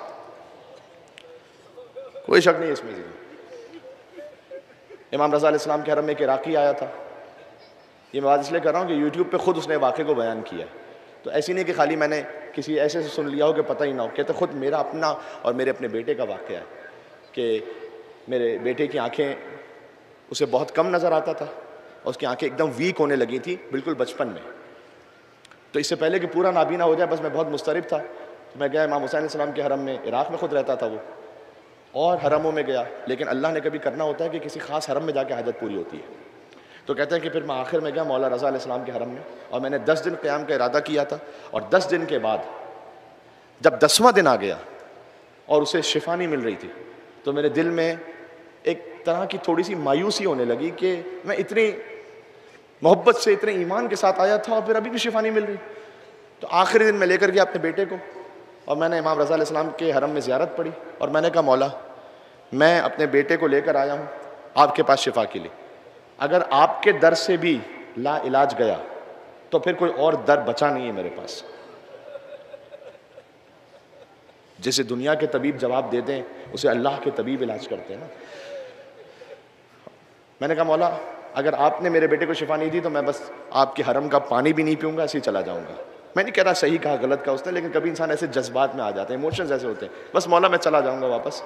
کوئی شک نہیں اس میں. امام رضا علیہ السلام کے حرم میں ایک عراقی آیا تھا. یہ میں بات اس لیے کر رہا ہوں کہ یوٹیوب پہ خود اس نے واقعے کو بیان کیا ہے، تو ایسی نہیں کہ خالی میں نے کسی ایسے سے سن لیا ہو کہ پتہ ہی نہ ہو. کہتے خود میرا اپنا اور میرے اپنے بیٹے کا واقعہ ہے کہ میرے بیٹے کی آنکھیں اسے بہت کم نظر آتا تھا، اور اس کی آنکھیں ایک دم ویک ہونے لگی تھی بالکل بچپن میں. تو اس سے پہلے کہ پورا نابینا ہو جائے بس میں بہت مضطرب تھا، تو میں گیا امام حسین علیہ السلام کے حرم میں. عراق میں خود رہتا تھا وہ، اور حرموں میں گیا، لیکن اللہ نے کبھی کرنا ہوتا ہے کہ کسی خاص حرم میں جا کے حاجت پوری ہوتی ہے. تو کہتے ہیں کہ پھر میں آخر میں گیا مولا رضا علیہ السلام کے حرم میں، اور میں نے 10 دن قیام کا ارادہ کیا تھا. اور 10 دن کے بعد جب 10واں دن آ گیا اور اسے شفا نہیں مل رہی تھی، تو میرے دل میں ایک طرح کی تھوڑی سی مایوسی ہونے لگی کہ میں اتنی محبت سے اتنے ایمان کے ساتھ آیا تھا اور پھر ابھی بھی شفا نہیں مل رہی. تو آخری دن میں لے کر گیا اپنے بیٹے کو، اور میں نے امام رضا علیہ السلام کے حرم میں زیارت پڑھی، اور میں نے کہا مولا میں اپنے بیٹے کو لے کر آیا ہوں آپ کے پاس شفا کے لیے، اگر آپ کے در سے بھی لا علاج گیا تو پھر کوئی اور در بچا نہیں ہے میرے پاس. جسے دنیا کے طبیب جواب دے دیں اسے اللہ کے طبیب علاج کرتے ہیں نا. میں نے کہا مولا اگر آپ نے میرے بیٹے کو شفا نہیں دی تو میں بس آپ کے حرم کا پانی بھی نہیں پیوں گا, ایسے ہی چلا جاؤں گا. میں نہیں کہہ رہا صحیح کہا غلط کہا اس نے, لیکن کبھی انسان ایسے جذبات میں آ جاتے ہیں, ایموشنز ایسے ہوتے ہیں, بس مولا میں چلا جاؤں گا واپس.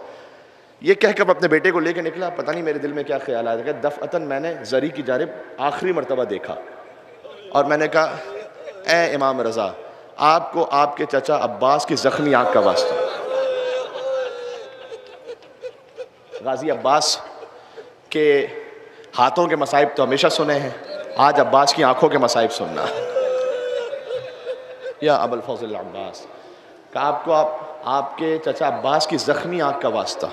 یہ کہہ کر اپنے بیٹے کو لے کے نکلا. پتہ نہیں میرے دل میں کیا خیال آیا کہ دفعتاً میں نے زری کی جانب آخری مرتبہ دیکھا اور میں نے کہا اے امام رضا, آپ کو آپ کے چچا عباس کی زخمی آنکھ کا واسطہ. غازی عباس کے ہاتھوں کے مصائب تو ہمیشہ سنے ہیں, آج عباس کی آنکھوں کے مصائب سننا. یا ابو الفضل عباس کہ آپ کے چچا عباس کی زخمی آنکھ کا واسطہ.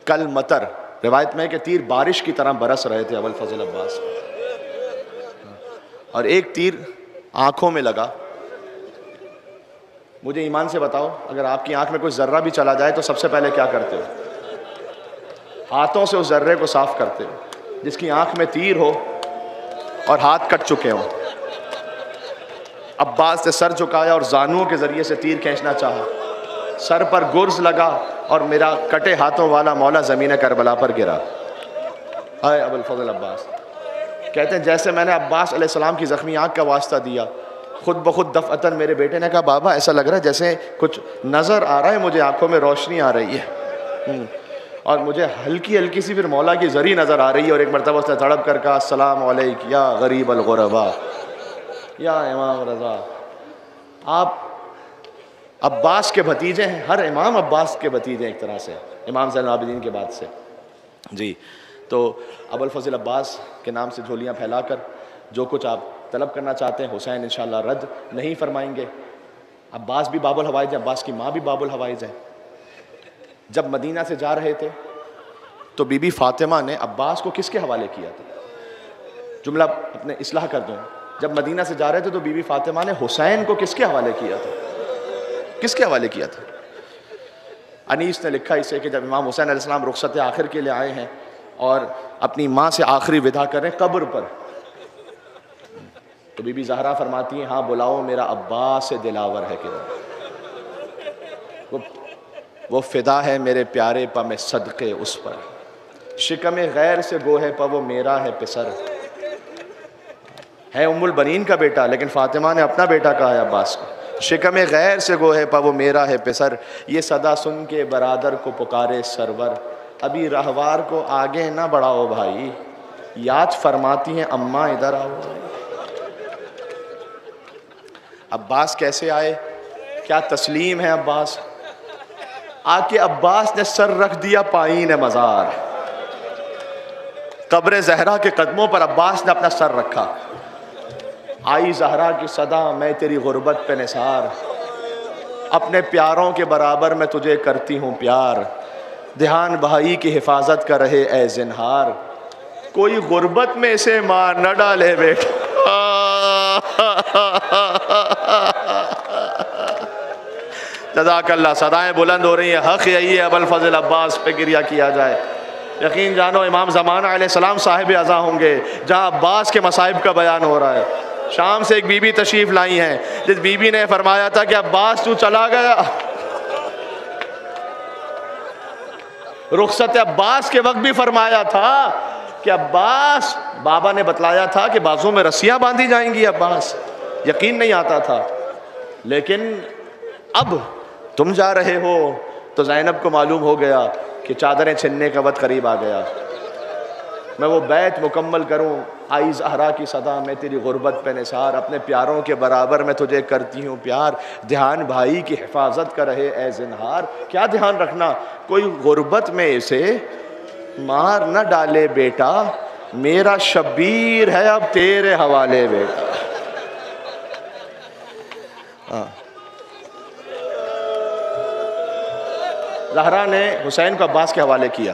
کل مطر, روایت میں کہ تیر بارش کی طرح برس رہے تھے ابو الفضل عباس, اور ایک تیر آنکھوں میں لگا. مجھے ایمان سے بتاؤ اگر آپ کی آنکھ میں کوئی ذرہ بھی چلا جائے تو سب سے پہلے کیا کرتے ہو؟ ہاتھوں سے اس ذرے کو صاف کرتے ہو. جس کی آنکھ میں تیر ہو اور ہاتھ کٹ چکے ہوں, عباس نے سر جھکایا اور زانوؤں کے ذریعے سے تیر کھینچنا چاہا, سر پر گرز لگا اور میرا کٹے ہاتھوں والا مولا زمین کربلا پر گرا. اے ابو الفضل عباس کہتے ہیں جیسے میں نے عباس علیہ السلام کی زخمی آنکھ کا واسطہ دیا, خود بخود دفعتاً میرے بیٹے نے کہا بابا ایسا لگ رہا ہے جیسے کچھ نظر آ رہا ہے, مجھے آنکھوں میں روشنی آ رہی ہے اور مجھے ہلکی ہلکی سی پھر مولا کی زری نظر آ رہی ہے. اور ایک مرتبہ اس نے تڑپ کر کہا السلام علیک یا غریب الغربا یا امام رضا. آپ عباس کے بھتیجے ہیں, ہر امام عباس کے بھتیجے ہیں ایک طرح سے, امام زین العابدین کے بعد سے. جی تو ابو الفضل عباس کے نام سے جھولیاں پھیلا کر جو کچھ آپ طلب کرنا چاہتے ہیں حسین انشاءاللہ رد نہیں فرمائیں گے. عباس بھی باب الحوائج ہیں, عباس کی ماں بھی باب الحوائج ہیں. جب مدینہ سے جا رہے تھے تو بی بی فاطمہ نے عباس کو کس کے حوالے کیا تھا؟ جملہ اپنے اصلاح کر دوں, جب مدینہ سے جا رہے تھے تو بی بی فاطمہ نے حسین کو کس کے حوالے کیا تھا؟ کس کے حوالے کیا تھا؟ انیس نے لکھا اسے کہ جب امام حسین علیہ السلام رخصت آخر کے لیے آئے ہیں اور اپنی ماں سے آخری وداع کر رہے ہیں قبر پر, تو بی بی زہرا فرماتی ہیں ہاں بلاؤ میرا عباس سے دلاور ہے کہ وہ فدا ہے میرے پیارے پا میں صدقے اس پر, شکم غیر سے گو ہے پا وہ میرا ہے پسر. ہے ام البنین کا بیٹا لیکن فاطمہ نے اپنا بیٹا کہا ہے عباس کو, شکم غیر سے گو ہے پا وہ میرا ہے پسر. یہ صدا سن کے برادر کو پکارے سرور, ابھی رہوار کو آگے نہ بڑھاؤ بھائی, یاد فرماتی ہیں اماں ادھر آؤ. عباس کیسے آئے, کیا تسلیم ہے عباس. آکے عباس نے سر رکھ دیا پائین مزار, قبر زہرا کے قدموں پر عباس نے اپنا سر رکھا. آئی زہرا کی صدا میں تیری غربت پہ نثار, اپنے پیاروں کے برابر میں تجھے کرتی ہوں پیار, دھیان بھائی کی حفاظت کر رہے اے زنہار, کوئی غربت میں اسے مار نہ ڈالے بیٹا. جزاک اللہ. صدائیں بلند ہو رہی ہیں, حق یہی ہے ابو الفضل عباس پہ گریہ کیا جائے. یقین جانو امام زمانہ علیہ السلام صاحب عزا ہوں گے جہاں عباس کے مصائب کا بیان ہو رہا ہے. شام سے ایک بی بی تشریف لائی ہیں, جس بی بی نے فرمایا تھا کہ عباس تو چلا گیا, رخصت عباس کے وقت بھی فرمایا تھا کہ عباس, بابا نے بتلایا تھا کہ بازوں میں رسیاں باندھی جائیں گی. عباس یقین نہیں آتا تھا, لیکن اب تم جا رہے ہو تو زینب کو معلوم ہو گیا کہ چادریں چھننے کا وقت قریب آ گیا. میں وہ بیت مکمل کروں, آئی زہرا کی صدا میں تیری غربت پہ نثار, اپنے پیاروں کے برابر میں تجھے کرتی ہوں پیار, دھیان بھائی کی حفاظت کر رہے اے زنہار. کیا دھیان رکھنا, کوئی غربت میں اسے مار نہ ڈالے بیٹا, میرا شبیر ہے اب تیرے حوالے بیٹا. زہرا نے حسین کو عباس کے حوالے کیا.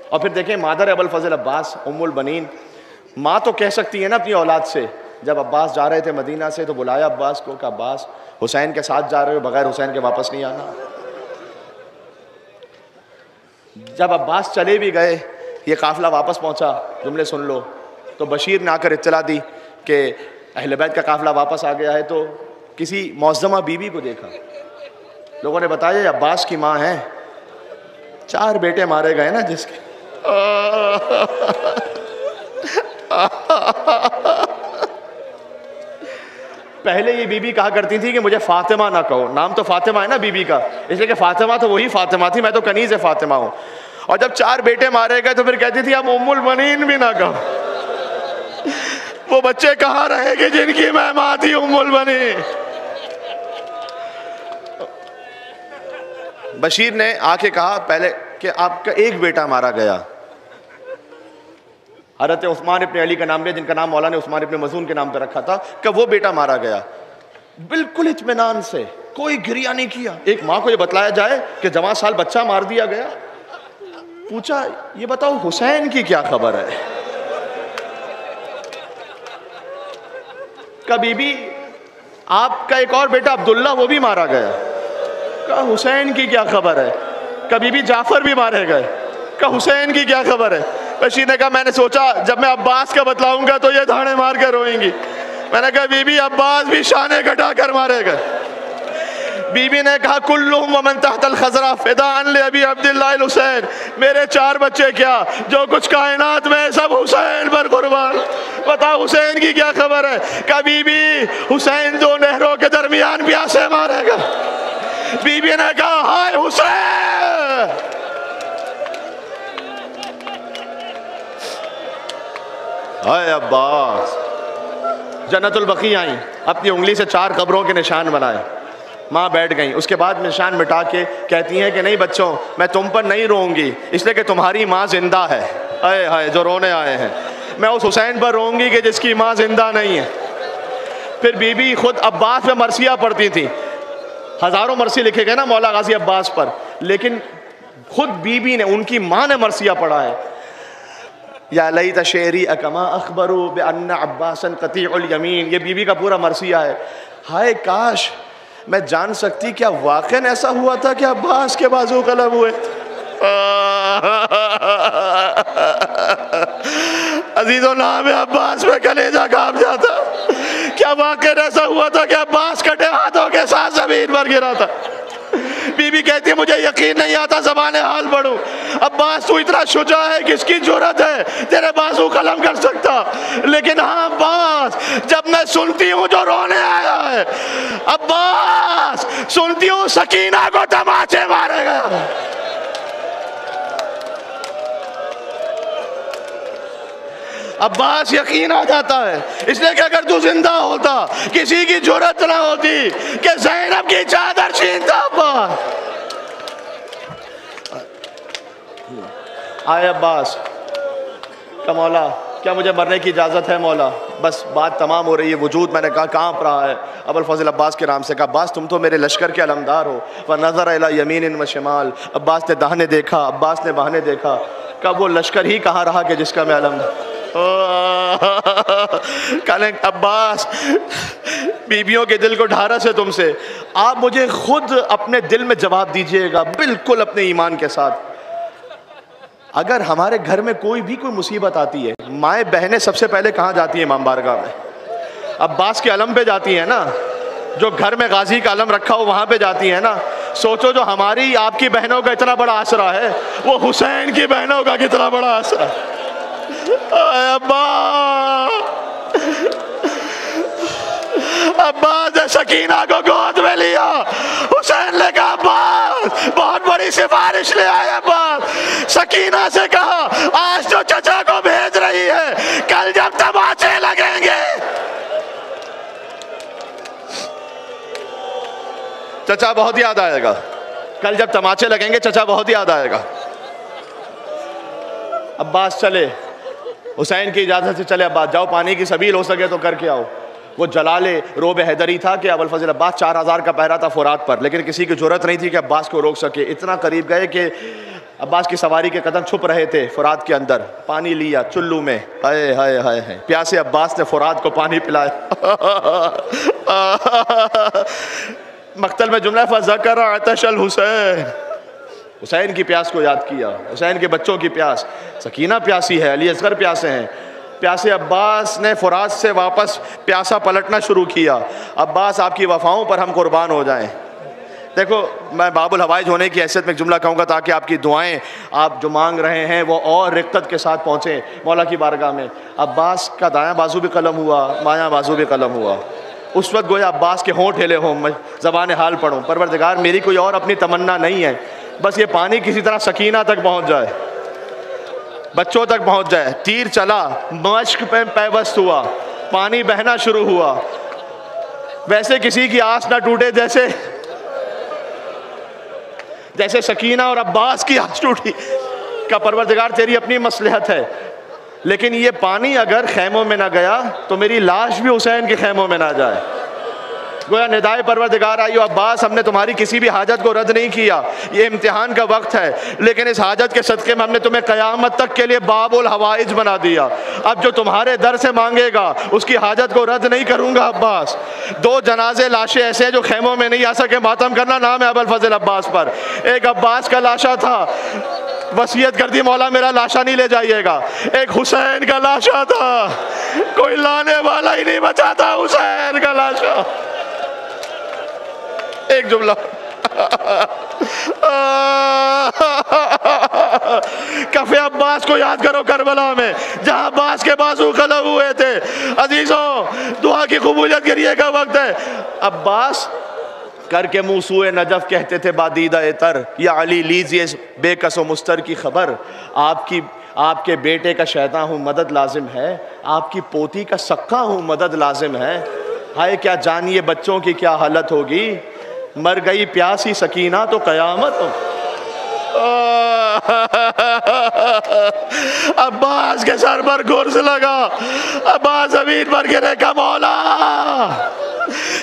اور پھر دیکھیں مادر ابو الفضل عباس ام البنین, ماں تو کہہ سکتی ہے نا اپنی اولاد سے, جب عباس جا رہے تھے مدینہ سے تو بلایا عباس کو کہ عباس حسین کے ساتھ جا رہے ہو, بغیر حسین کے واپس نہیں آنا. جب عباس چلے بھی گئے, یہ قافلہ واپس پہنچا, جملے سن لو, تو بشیر نے آ کر اطلاع دی کہ اہل بیت کا قافلہ واپس آ گیا ہے تو کسی معظمہ بیوی کو دیکھا. لوگوں نے بتایا یہ عباس کی ماں ہیں. 4 بیٹے مارے گئے نا جس کے. پہلے یہ بی بی کہا کرتی تھی کہ مجھے فاطمہ نہ کہو. نام تو فاطمہ ہے نا بی بی کا, اس لیے کہ فاطمہ تو وہی فاطمہ تھی, میں تو کنیز فاطمہ ہوں. اور جب 4 بیٹے مارے گئے تو پھر کہتی تھی اب ام البنین بھی نہ کہو. وہ بچے کہاں رہے گے جن کی میں ماں تھی ام البنین. بشیر نے آ کے کہا پہلے کہ آپ کا ایک بیٹا مارا گیا. حضرت عثمان ابن علی کا نام لیا, جن کا نام مولا نے عثمان ابن مظعون کے نام پہ رکھا تھا, کہ وہ بیٹا مارا گیا. بالکل اطمینان سے, کوئی گریہ نہیں کیا. ایک ماں کو یہ بتلایا جائے کہ جوان سال بچہ مار دیا گیا. پوچھا یہ بتاؤ حسین کی کیا خبر ہے؟ کبھی بھی آپ کا ایک اور بیٹا عبداللہ وہ بھی مارا گیا. کہا حسین کی کیا خبر ہے؟ کبھی بھی جعفر بھی مارے گئے. کہا حسین کی کیا خبر ہے؟ بشیر نے کہا میں نے سوچا جب میں عباس کا بتلاؤں گا تو یہ دھاڑے مار کر روئیں گی. میں نے کہا بی بی عباس بھی شانے گھٹا کر مارے گئے. بی بی نے کہا کلہم ومن تحت الخضرا فداء لابی عبداللہ الحسین. میرے 4 بچے کیا, جو کچھ کائنات میں سب حسین پر قربان. بتا حسین کی کیا خبر ہے؟ کہ بی بی حسین 2 نہروں کے درمیان پیاسے مارے گا. بی بی نے کہا ہائے حسین. ہائے عباس. جنت البقیع آئیں, اپنی انگلی سے 4 قبروں کے نشان بنائے. ماں بیٹھ گئیں. اس کے بعد نشان مٹا کے کہتی ہیں کہ نہیں بچوں, میں تم پر نہیں روؤں گی اس لیے کہ تمہاری ماں زندہ ہے. اے ہائے جو رونے آئے ہیں, میں اس حسین پر روؤں گی کہ جس کی ماں زندہ نہیں ہے. پھر بی بی خود عباس پہ مرثیہ پڑھتی تھی. ہزاروں مرثی لکھے گئے نا مولا غازی عباس پر, لیکن خود بی بی نے, ان کی ماں نے مرثیہ پڑھا ہے. یا لیت شعری اکما اخبروا بان عباسا قطیع الیمین. یہ بی بی کا پورا مرثیہ ہے. ہائے کاش میں جان سکتی کیا واقعاً ایسا ہوا تھا کہ عباس کے بازو قلم ہوئے. عزیزو نام عباس میں کلیجہ کانپ جاتا. کیا واقعاً ایسا ہوا تھا کہ عباس کٹے ہاتھوں کے ساتھ زمین پر گرا تھا؟ بی بی کہتی ہے مجھے یقین نہیں آتا زبان حال پڑھوں. عباس تو اتنا شجاع ہے, کس کی جرأت ہے تیرے بازو قلم کر سکتا؟ لیکن ہاں عباس, جب میں سنتی ہوں جو رونے آیا ہے, عباس سنتی ہوں سکینہ کو تماچے مارے گا. عباس یقین آ جاتا ہے, اس لیے کہ اگر تو زندہ ہوتا کسی کی جرأت نہ ہوتی کہ زینب کی چادر چھینتا. عباس آئے عباس کہ مولا کیا مجھے مرنے کی اجازت ہے؟ مولا بس بات تمام ہو رہی ہے, وجود میں نے کہا کانپ رہا ہے. ابو الفضل عباس کے نام سے کہا عباس تم تو میرے لشکر کے علمدار ہو. وَنَظَرَ إِلَى يَمِينٍ وَشِمَالٍ. عباس نے داہنے دیکھا, عباس نے بہانے دیکھا. کہ وہ لشکر ہی کہاں رہا کہ جس کا میں علمدار. کہنے عباس بیویوں کے دل کو ڈھارس ہے تم سے, آپ مجھے خود اپنے دل میں جواب دیجئے گا بالکل اپنے ایمان کے ساتھ. اگر ہمارے گھر میں کوئی مصیبت آتی ہے, مائیں بہنیں سب سے پہلے کہاں جاتی ہیں؟ امام بارگاہ میں. عباس کے علم پہ جاتی ہیں نا, جو گھر میں غازی کا علم رکھا ہو وہاں پہ جاتی ہیں نا. سوچو جو ہماری آپ کی بہنوں کا اتنا بڑا آسرا ہے, وہ حسین کی بہنوں کا کتنا بڑا آسرا. عباس نے سکینہ کو گود میں لیا. حسین نے کہا عباس بہت بڑی سفارش لے آئے. عباس سکینہ سے کہا آج جو چچا کو بھیج رہی ہے, کل جب تماچے لگیں گے چچا بہت یاد آئے گا. کل جب تماچے لگیں گے چچا بہت یاد آئے گا. عباس چلے, حسین کی اجازت سے چلے. عباس جاؤ پانی کی سبیل ہو سکے تو کر کے آؤ. وہ جلال روب حیدری تھا کہ ابو الفضل عباس 4000 کا پہرا تھا فرات پر, لیکن کسی کی جرأت نہیں تھی کہ عباس کو روک سکے. اتنا قریب گئے کہ عباس کی سواری کے قدم چھپ رہے تھے فرات کے اندر. پانی لیا چلو میں, ہائے ہائے ہائے, پیاسے عباس نے فرات کو پانی پلایا. مقتل میں جملہ فذکر عطش الحسین, حسین کی پیاس کو یاد کیا, حسین کے بچوں کی پیاس. سکینہ پیاسی ہے, علی اصغر پیاسے ہیں. پیاسے عباس نے فرات سے واپس پیاسا پلٹنا شروع کیا. عباس آپ کی وفاؤں پر ہم قربان ہو جائیں. دیکھو میں باب الحوائج ہونے کی حیثیت میں ایک جملہ کہوں گا تاکہ آپ کی دعائیں آپ جو مانگ رہے ہیں وہ اور رقت کے ساتھ پہنچیں مولا کی بارگاہ میں. عباس کا دایاں بازو بھی قلم ہوا, بایاں بازو بھی قلم ہوا. اس وقت گویا عباس کے ہونٹ ہلے ہوں, میں زبان حال پڑھوں, پروردگار میری کوئی اور اپنی تمنا نہیں ہے, بس یہ پانی کسی طرح سکینہ تک پہنچ جائے, بچوں تک پہنچ جائے. تیر چلا, مشک پہ پیوست ہوا, پانی بہنا شروع ہوا. ویسے کسی کی آس نہ ٹوٹے جیسے سکینہ اور عباس کی آس ٹوٹی. کہ پروردگار تیری اپنی مصلحت ہے, لیکن یہ پانی اگر خیموں میں نہ گیا تو میری لاش بھی حسین کے خیموں میں نہ جائے. گویا ندائے پروردگار آئیو عباس, ہم نے تمہاری کسی بھی حاجت کو رد نہیں کیا, یہ امتحان کا وقت ہے, لیکن اس حاجت کے صدقے میں ہم نے تمہیں قیامت تک کے لیے باب الحوائج بنا دیا. اب جو تمہارے در سے مانگے گا اس کی حاجت کو رد نہیں کروں گا. عباس, 2 جنازے لاشیں ایسے ہیں جو خیموں میں نہیں آ سکے, ماتم کرنا نام ہے ابوالفضل عباس پر. ایک عباس کا لاشا تھا, وصیت کر دی مولا میرا لاشا نہیں لے جائیے گا. ایک حسین کا لاشا تھا, کوئی لانے والا ہی نہیں بچا تھا, حسین کا لاشا. ایک جملہ کف عباس کو یاد کرو کربلا میں جہاں عباس کے بازو قلم ہوئے تھے. عزیزوں دعا کی قبولیت کے لیے کا وقت ہے. عباس کر کے منہ سوئے نجف کہتے تھے بادیدہ تر, یا علی لیجئے بے کس و مستر کی خبر. آپ کے بیٹے کا شیطان ہوں مدد لازم ہے, آپ کی پوتی کا سکا ہوں مدد لازم ہے. ہائے کیا جانیے بچوں کی کیا حالت ہوگی, مر گئی پیاسی سکینہ تو قیامت ہو. عباس کے سر پر گرز لگا, عباس زمین پر گرے کا مولا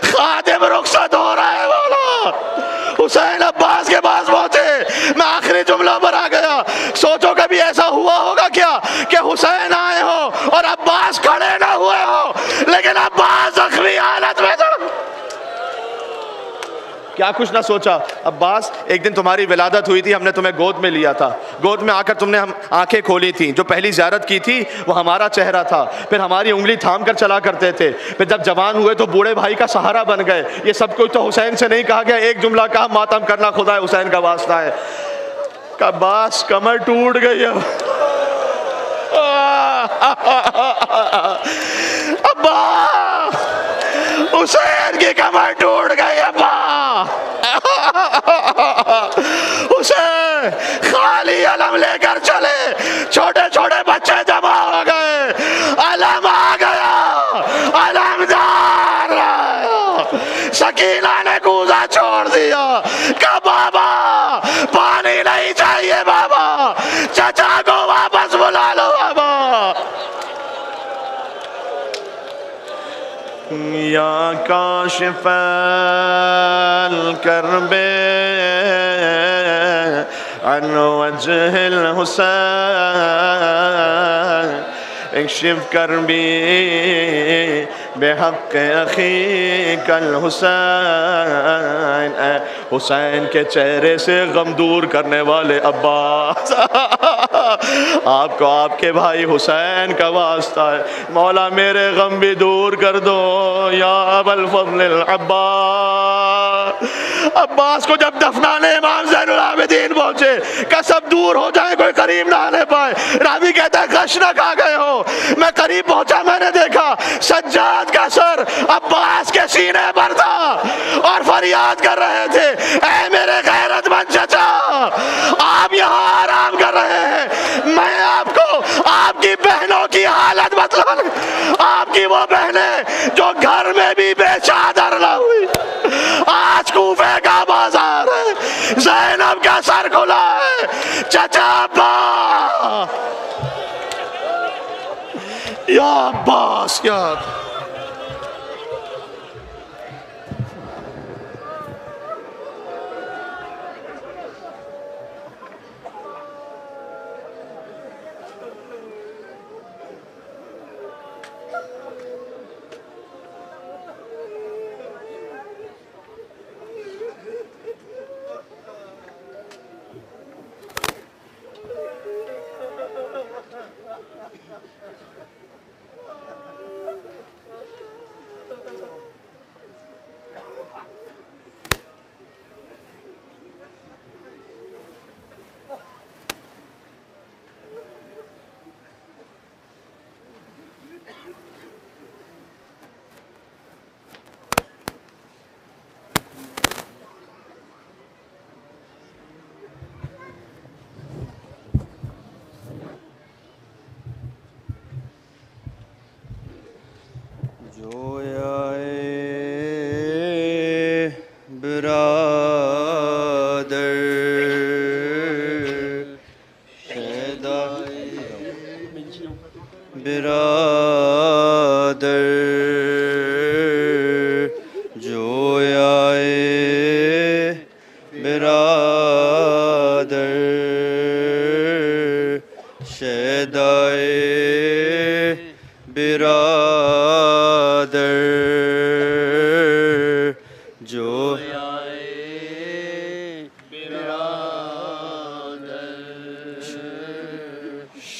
خادم رخصت ہو رہا ہے مولا. حسین عباس کے پاس پہنچے, میں آخری جملہ پر آ گیا. سوچو کبھی ایسا ہوا ہوگا کیا کہ حسین آئے ہو اور عباس کھڑے نہ ہوئے ہو, لیکن عباس زخمی حالت میں کیا کچھ نہ سوچا. عباس ایک دن تمہاری ولادت ہوئی تھی, ہم نے تمہیں گود میں لیا تھا, گود میں آ کر تم نے ہم آنکھیں کھولی تھیں. جو پہلی زیارت کی تھی وہ ہمارا چہرہ تھا, پھر ہماری انگلی تھام کر چلا کرتے تھے, پھر جب جوان ہوئے تو بوڑھے بھائی کا سہارا بن گئے. یہ سب کچھ تو حسین سے نہیں کہا گیا, ایک جملہ کہا ماتم کرنا خدا حسین کا واسطہ ہے. عباس کمر ٹوٹ گئی. ابا حسین کی کمر ٹوٹ گئی. ابا حسین خالی علم لے کر چلے, چھوٹے چھوٹے بچے جمع ہو گئے, علم آ گیا, علم دار سکینہ نے کوزہ چھوڑ دیا. کہ بابا پانی نہیں چاہیے بابا, چچا کو واپس بلا لو بابا. یا کاشف الکرب عن وجہ الحسین اکشف کربی بحق اخیک الحسین. اے حسین کے چہرے سے غم دور کرنے والے عباس, آپ کو آپ کے بھائی حسین کا واسطہ ہے, مولا میرے غم بھی دور کر دو یا ابوالفضل العباس. عباس کو جب دفنانے امام زین العابدین پہنچے, کہ سب دور ہو جائیں کوئی قریب نہ آنے پائے. راوی کہتا ہے غشنک آ گئے ہو, میں قریب پہنچا, میں نے دیکھا سجاد کا سر عباس کے سینے پر تھا اور فریاد کر رہے تھے, اے میرے غیرت مند چچا آپ یہاں آرام کر رہے ہیں, میں آپ کو آپ کی بہنوں کی حالت بتلاؤں. آپ کی وہ بہنیں جو گھر میں بھی بے چادر نہ ہوئی, آج کوفے کا بازار ہے, زینب کا سر کھلا ہے. چچا ابا یا عباس یا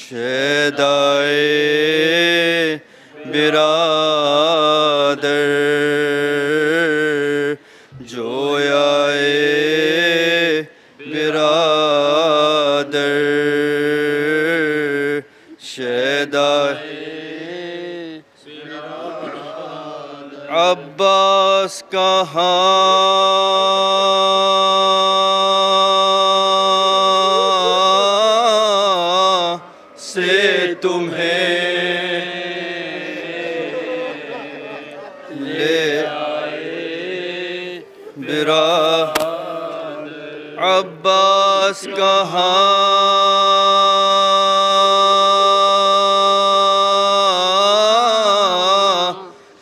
شیدائے برادر جویائے برادر شیدائے عباس کہاں سے تمہیں لے آئے برادر عباس کہاں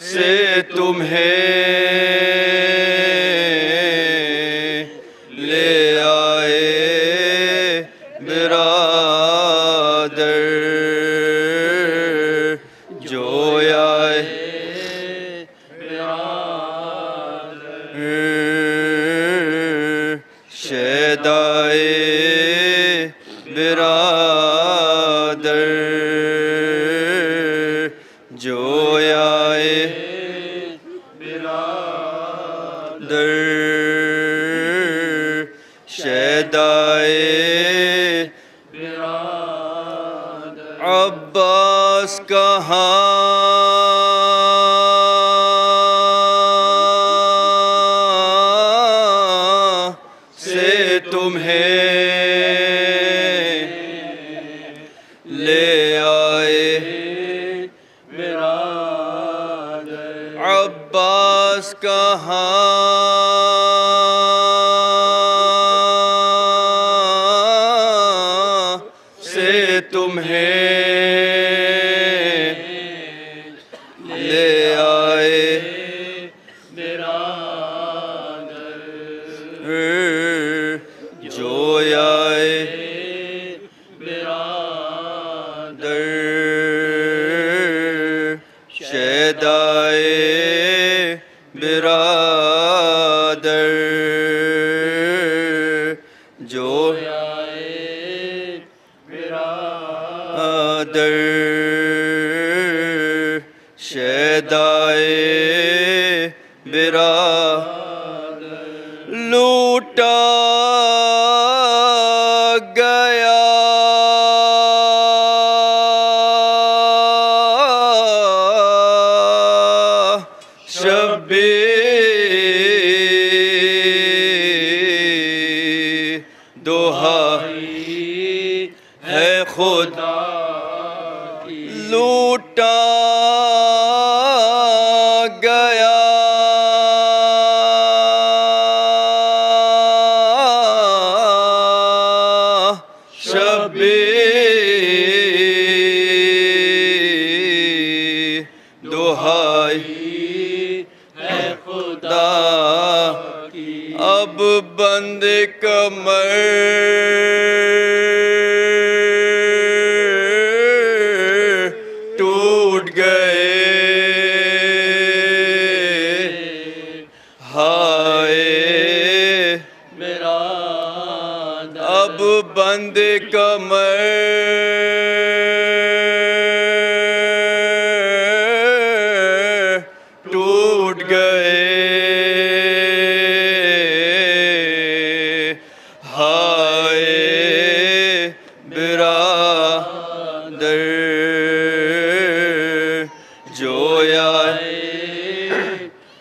سے تمہیں لے آئے برادر جویائے شیدائے برادر جویائے برادر شیدائے برادر عباس کہاں سے تمہیں لے آئے برادر عباس کہاں سے تمہیں لے آئے برادر جویائے برادر شیدائے برادر جویائے برادر شیدائے برادر لوٹا گیا شبیر دہائی ہے خدا کی لوٹا گیا شبیر دہائی ہے خدا کی اب بند کمر ٹوٹ گئے ہائے اب بند کمر ٹوٹ گئے ہائے برادر جویائے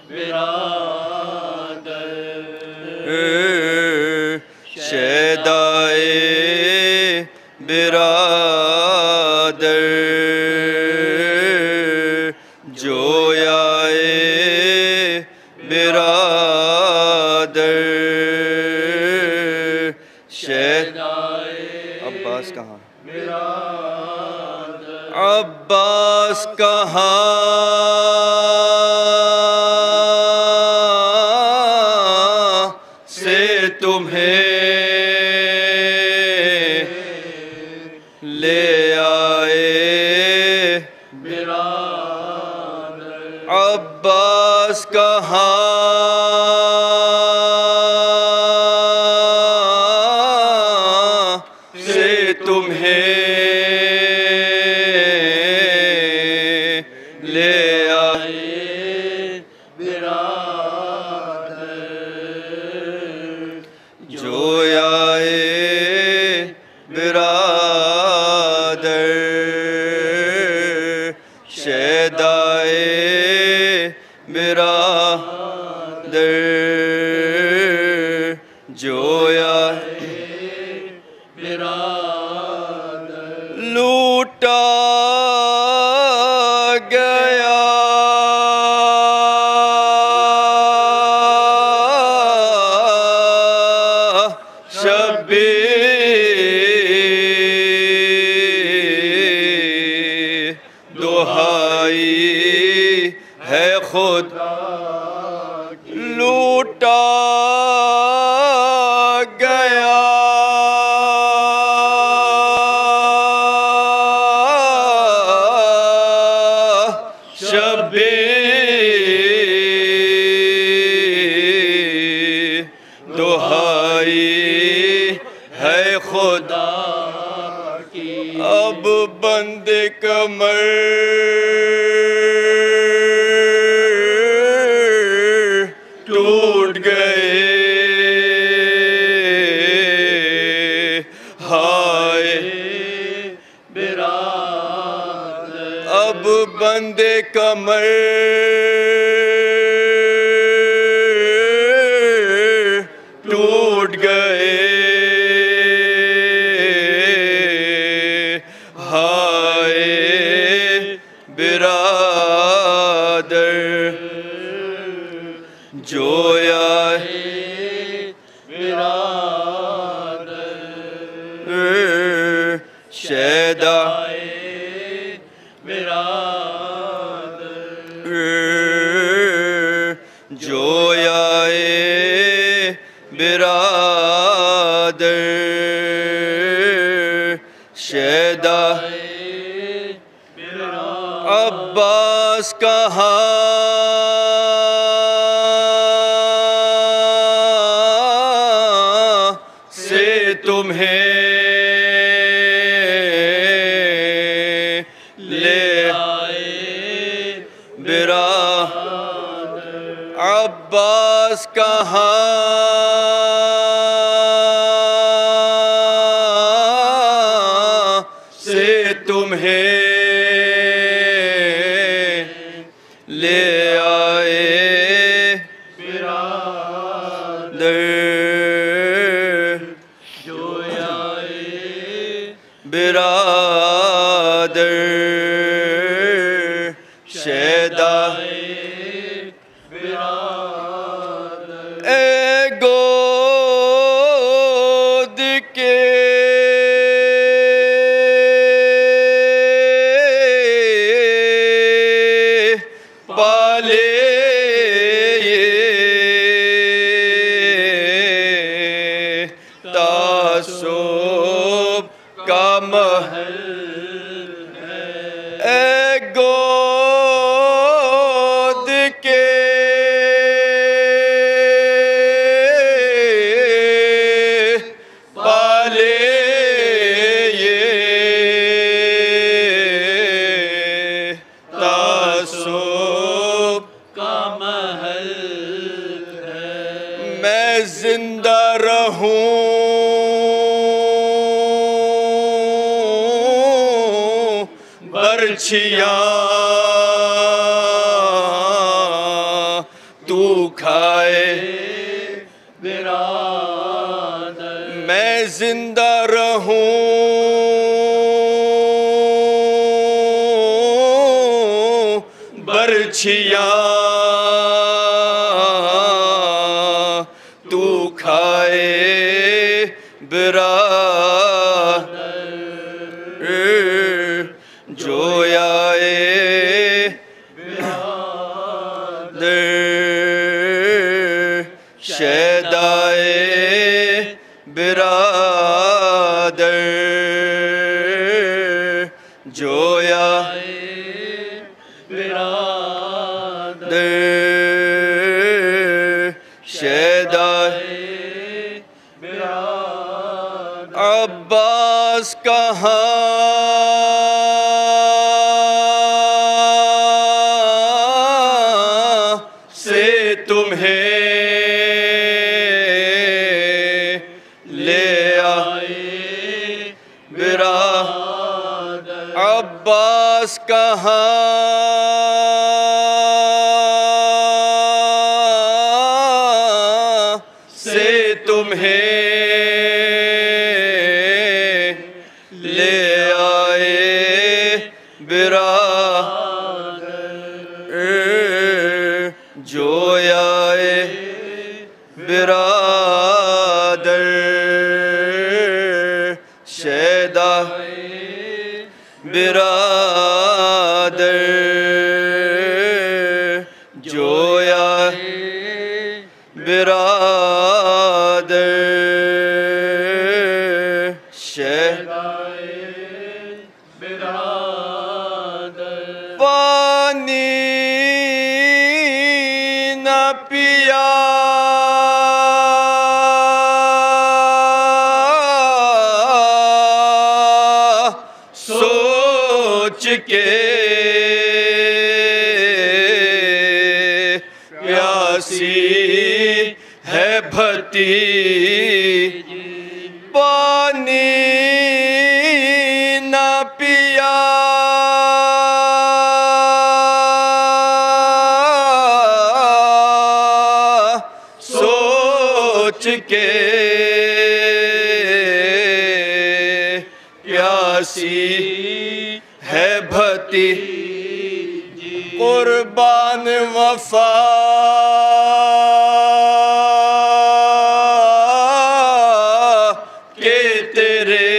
برادر شیدائے برادر جویائے برادر شیدائے عباس کہاں عباس کہاں سے تمہیں لے آئے عباس کہاں سے تمہیں شیدائے برادر جویا لوٹا گیا شبیر دہائی ہے خدا لوٹا گیا شبیر دہائی ہے خدا کی اب بند کمر ٹوٹ گئے ہائے اب بند کمر ٹوٹ گئے ہائے برادر جویا شیدا جویا برادر شیدا عباس کہاں سے تمہیں لے آئے برادر عباس کہاں سے تمہیں لے آئے برادر برادر شیدا اے گود کے پالے تعصب کا محل اے گود کے پالے تعصب کا محل میں زندہ رہوں برچھیاں تو کھائے میں زندہ رہوں برچھیاں تو کھائے برادر جویا شیدائے برادر جویا شیدائے عباس کہاں سے تمہیں لے آئے برادر عباس کہاں سے تمہیں لے آئے برادر جویائے برادر شیدا برادر جویا برادر شیدا برادر پانی نہ پیا سوچ کے پیاسی ہے بھتیجی پانی نہ پیا سوچ کے پیاسی ہے بھتیجی قربان وفا کے تیرے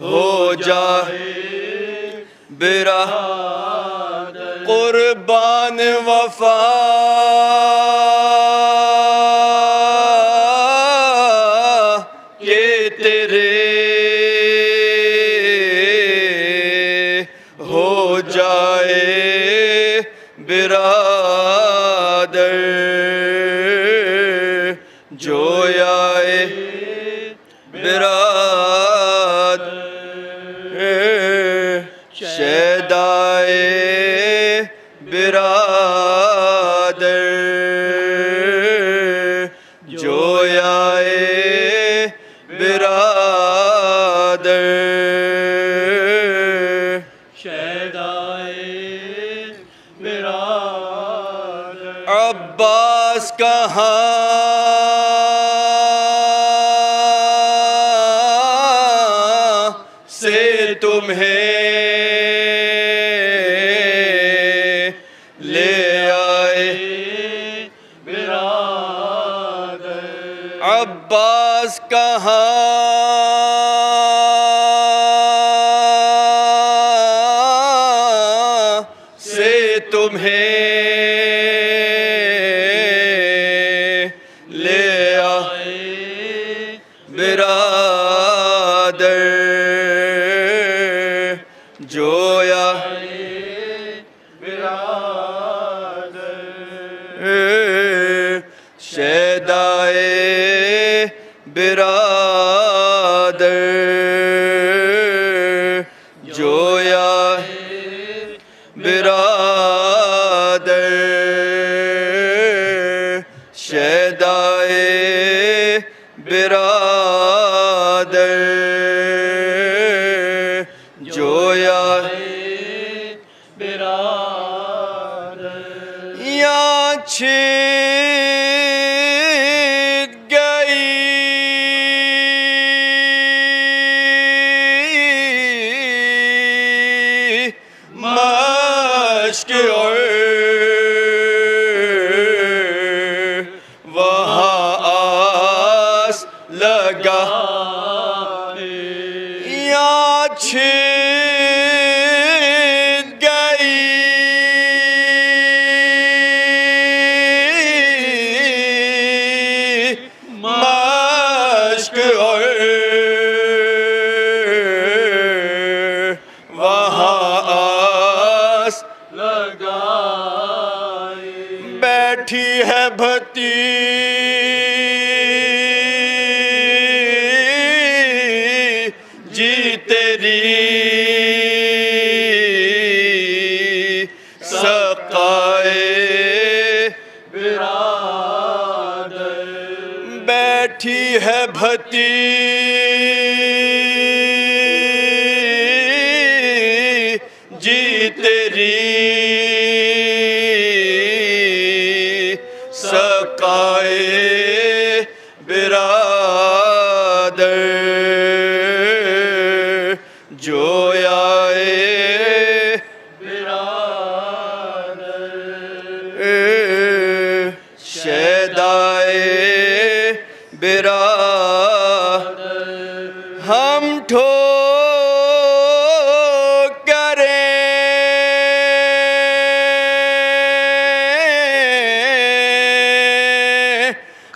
ہو جائے برادر قربان وفا کے تیرے ہو جائے برادر جویائے برادر شیدائے برادر جویائے برادر شیدائے برادر عباس کہاں سے تمہیں لے آئے برادر عباس کہاں سے تمہیں لے آئے برادر جویا برادر شیدائے برادر جویا برادر شیدائے برادر جویا برادر یا چھٹ گئی مشق اور وہاں آس لگا یا چھٹ گئی مشق اور وہاں آس لگائی بیٹھی ہے بھتیجی تیری سقائے برادر بیٹھی ہے بھتیجی جی تیری سقائے برادر جویائے برادر شیدائے برادر ہم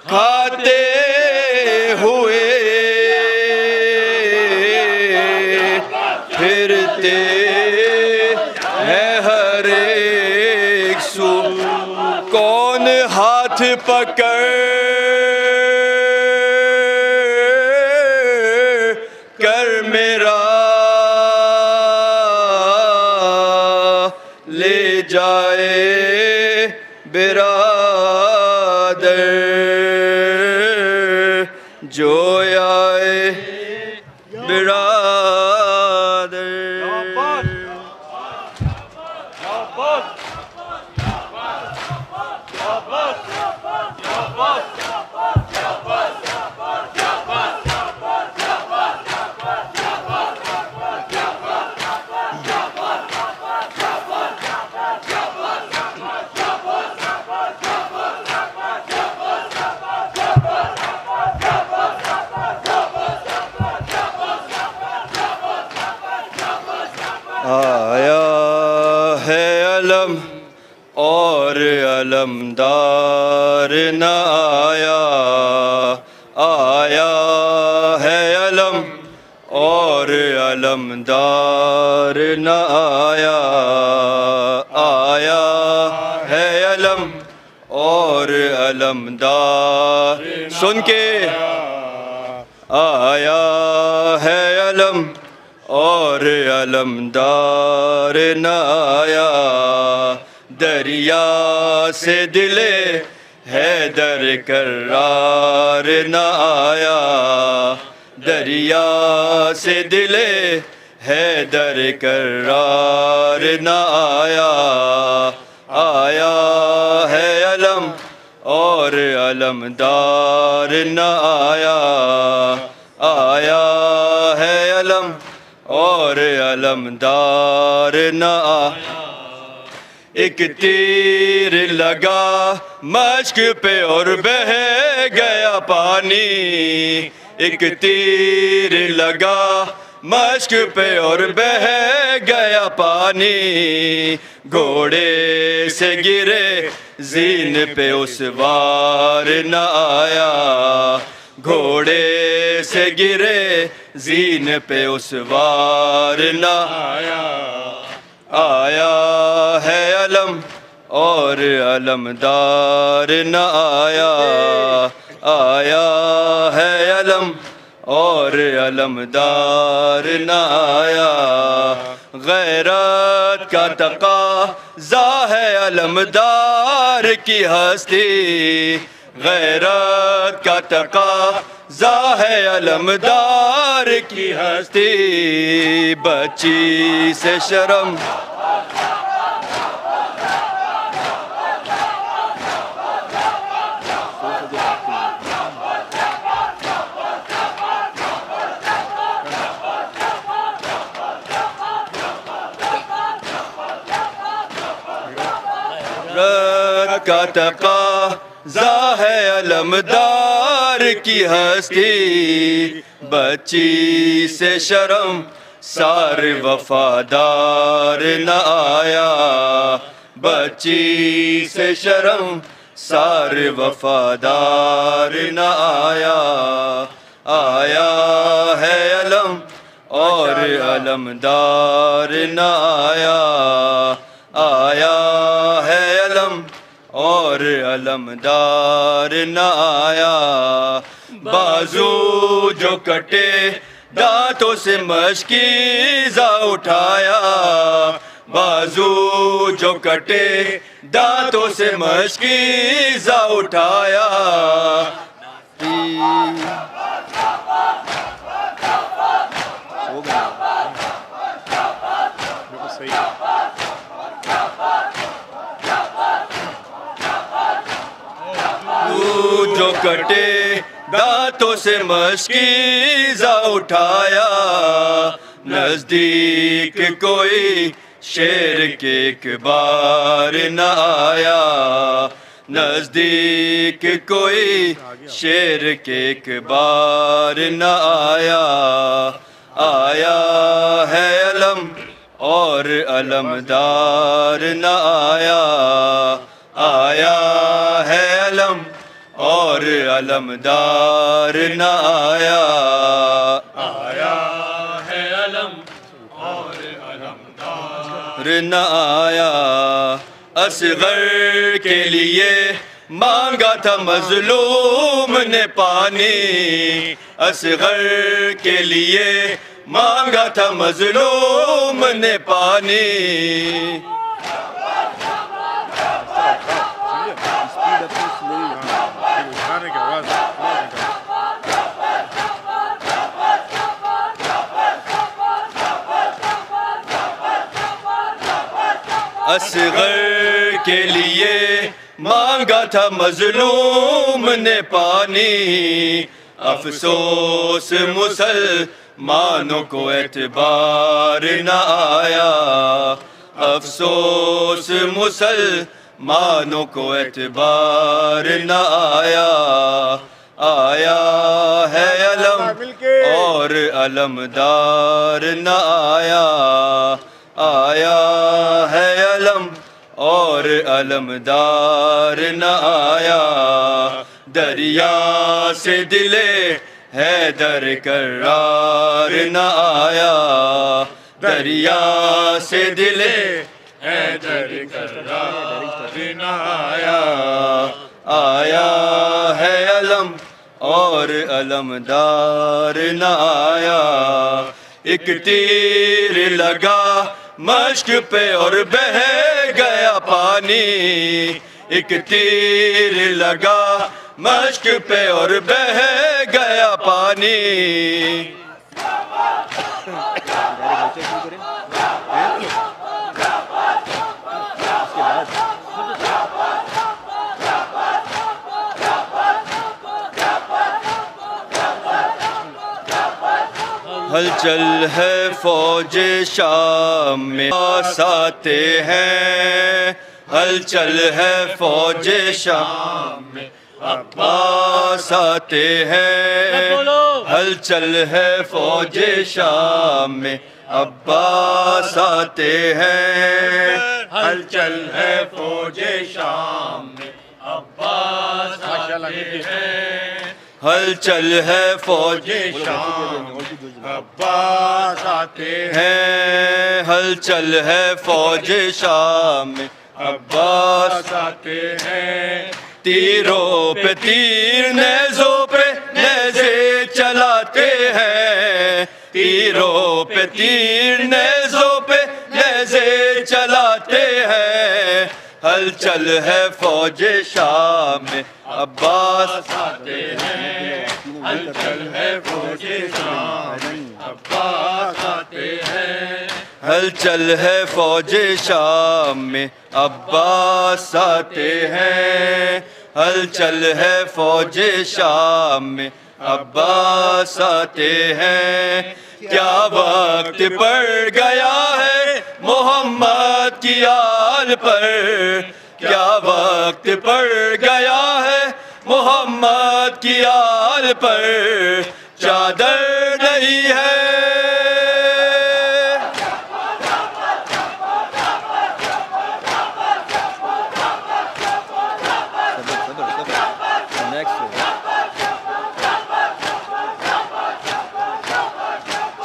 کھاتے ہوئے پھرتے ہیں ہر ایک سو کون ہاتھ پکڑ کر میرا لے جائے برادر جویائے برادر آیا ہے علم اور علمدار نہ آیا آیا ہے علم اور علمدار نہ آیا آیا ہے علم اور علمدار سن کے آیا ہے علم اور علمدار نہ آیا دریا سے دلے حیدر کرار نہ آیا دریا سے دلے حیدر کرار نہ آیا آیا ہے علم اور علمدار نہ آیا آیا ہے علم اور علمدار نہ آیا ایک تیر لگا مشک پہ اور بہہ گیا پانی ایک تیر لگا مشک پہ اور بہہ گیا پانی گھوڑے سے گرے زین پہ اس وار نہ آیا گھوڑے سے گرے زین پہ اس وار نہ آیا آیا ہے علم اور علمدار نہ آیا آیا ہے علم اور علمدار نہ آیا غیرت کا تقاضا ہے علمدار کی ہستی غیرت کا تقاضا ہے علمدار کی ہستی بچی سے شرم کا تقاضا ہے علمدار کی ہستی بچی سے شرم سار وفادار نہ آیا بچی سے شرم سار وفادار نہ آیا آیا ہے علم اور علمدار نہ آیا آیا ہے علم اور علمدار نہ آیا بازو جو کٹے دانتوں سے مشکیزہ اٹھایا بازو جو کٹے دانتوں سے مشکیزہ اٹھایا کٹے دانتوں سے مشکیزہ اٹھایا، نزدیک کوئی شیر کے ایک بار نہ آیا، نزدیک کوئی شیر کے ایک بار نہ آیا، آیا ہے علم اور علمدار نہ آیا، آیا ہے علم اور علمدار نہ آیا، آیا ہے علم اور علمدار نہ آیا، اصغر کے لیے مانگا تھا مظلوم نے پانی، اصغر کے لیے مانگا تھا مظلوم نے پانی، اصغر کے لیے مانگا تھا مظلوم نے پانی، افسوس مسلمانوں کو اعتبار نہ آیا، افسوس مسلمانوں کو اعتبار نہ آیا، آیا ہے علم اور علمدار نہ آیا، آیا ہے علم اور علمدار نہ آیا، دریا سے دلے حیدر کرار نہ آیا، دریا سے دلے حیدر کرار نہ آیا، آیا ہے علم اور علمدار نہ آیا، ایک تیر لگا مشک پہ اور بہہ گیا پانی، ایک تیر لگا مشک پہ اور بہہ گیا پانی، ہلچل ہے فوج شام میں عباس آتے ہیں، ہلچل ہے فوج شام میں عباس آتے ہیں، ہلچل ہے فوج شام میں عباس آتے ہیں، ہلچل ہے فوج شام میں عباس آتے ہیں، ہلچل ہے فوج شام عباس آتے ہیں، ہلچل ہے فوج شام میں عباس آتے ہیں، تیروں پہ تیر نیزوں پہ نیزے چلاتے ہیں، تیروں پہ تیر نیزوں پہ نیزے چلاتے ہیں، ہلچل ہے فوج شام میں عباس آتے ہیں، ہلچل ہے فوج شام میں عباس آتے ہیں، ہلچل ہے فوج شام میں عباس آتے ہیں، ہلچل ہے فوج شام میں عباس آتے ہیں، کیا وقت پڑ گیا ہے محمد کی آل پر، کیا وقت پڑ گیا ہے محمد کی آل پر، چادر نہیں ہے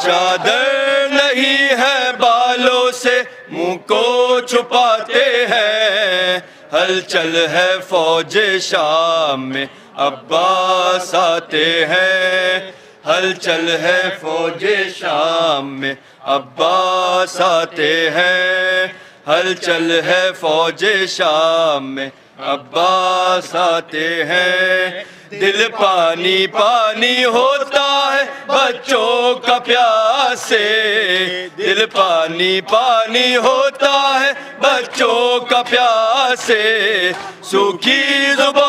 چادر نہیں ہے بالوں سے منہ کو چھپاتے ہیں، ہلچل ہے فوج شام میں عباس آتے ہیں، ہلچل ہے فوج شام میں عباس آتے ہیں، ہلچل ہے فوج شام میں عباس آتے ہیں، دل پانی پانی ہوتا ہے بچوں کا پیاس سے، دل پانی پانی ہوتا ہے بچوں کا پیاس سے، سوکھی زبان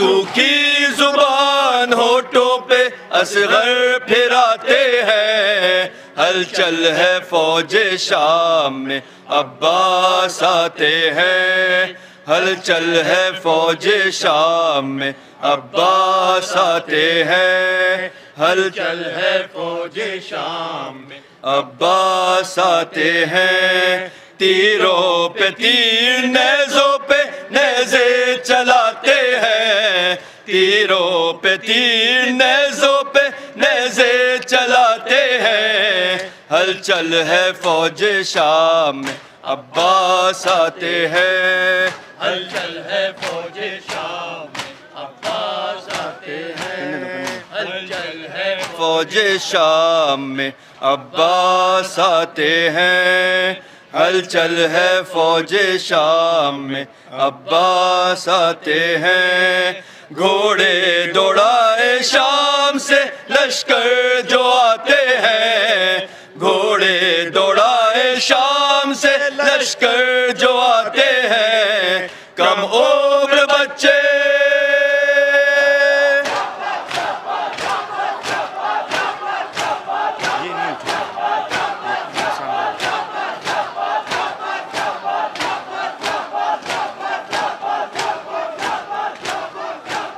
سوکھی زبان ہونٹوں پہ اصغر پھراتے ہیں، ہلچل ہے فوج شام میں عباس آتے ہیں، ہلچل ہے فوج شام میں عباس آتے ہیں، ہلچل ہے فوج شام میں عباس آتے ہیں، تیروں پہ تیر نیزوں پہ نیزے چلاتے ہیں، تیروں پہ تیر نیزوں پہ نیزے چلاتے ہیں، ہلچل ہے فوج شام میں عباس آتے ہیں، ہلچل ہے فوج شام میں عباس آتے ہیں، ہلچل ہے فوج شام میں عباس آتے ہیں، ہلچل ہے فوج شام میں عباس آتے ہیں، گھوڑے دوڑائے شام سے لشکر جو آتے ہیں، گھوڑے دوڑائے شام سے لشکر جو آتے ہیں، کم عمر بچے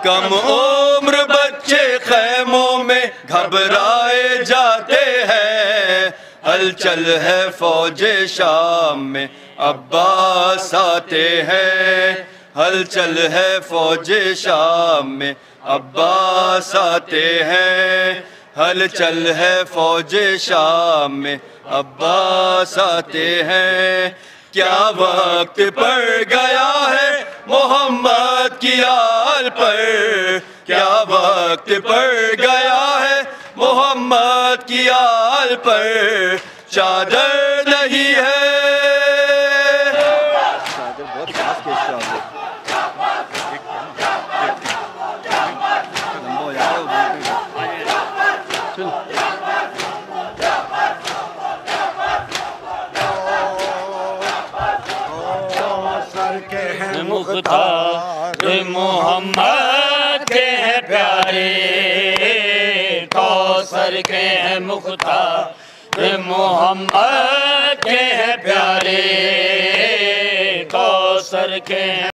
کم عمر بچے خیموں میں گھبرائے جاتے ہیں، ہلچل ہے فوج شام میں عباس آتے ہیں، ہلچل ہے فوج شام میں عباس آتے ہیں، ہلچل ہے فوج شام میں عباس آتے ہیں، کیا وقت پڑ گیا ہے محمد کی آل پر، کیا وقت پڑ گیا ہے محمد کی آل پر، چادر نہیں ہے مختار محمد کے ہیں پیارے، کوثر کے ہیں مختار محمد کے ہیں پیارے، کوثر کے ہیں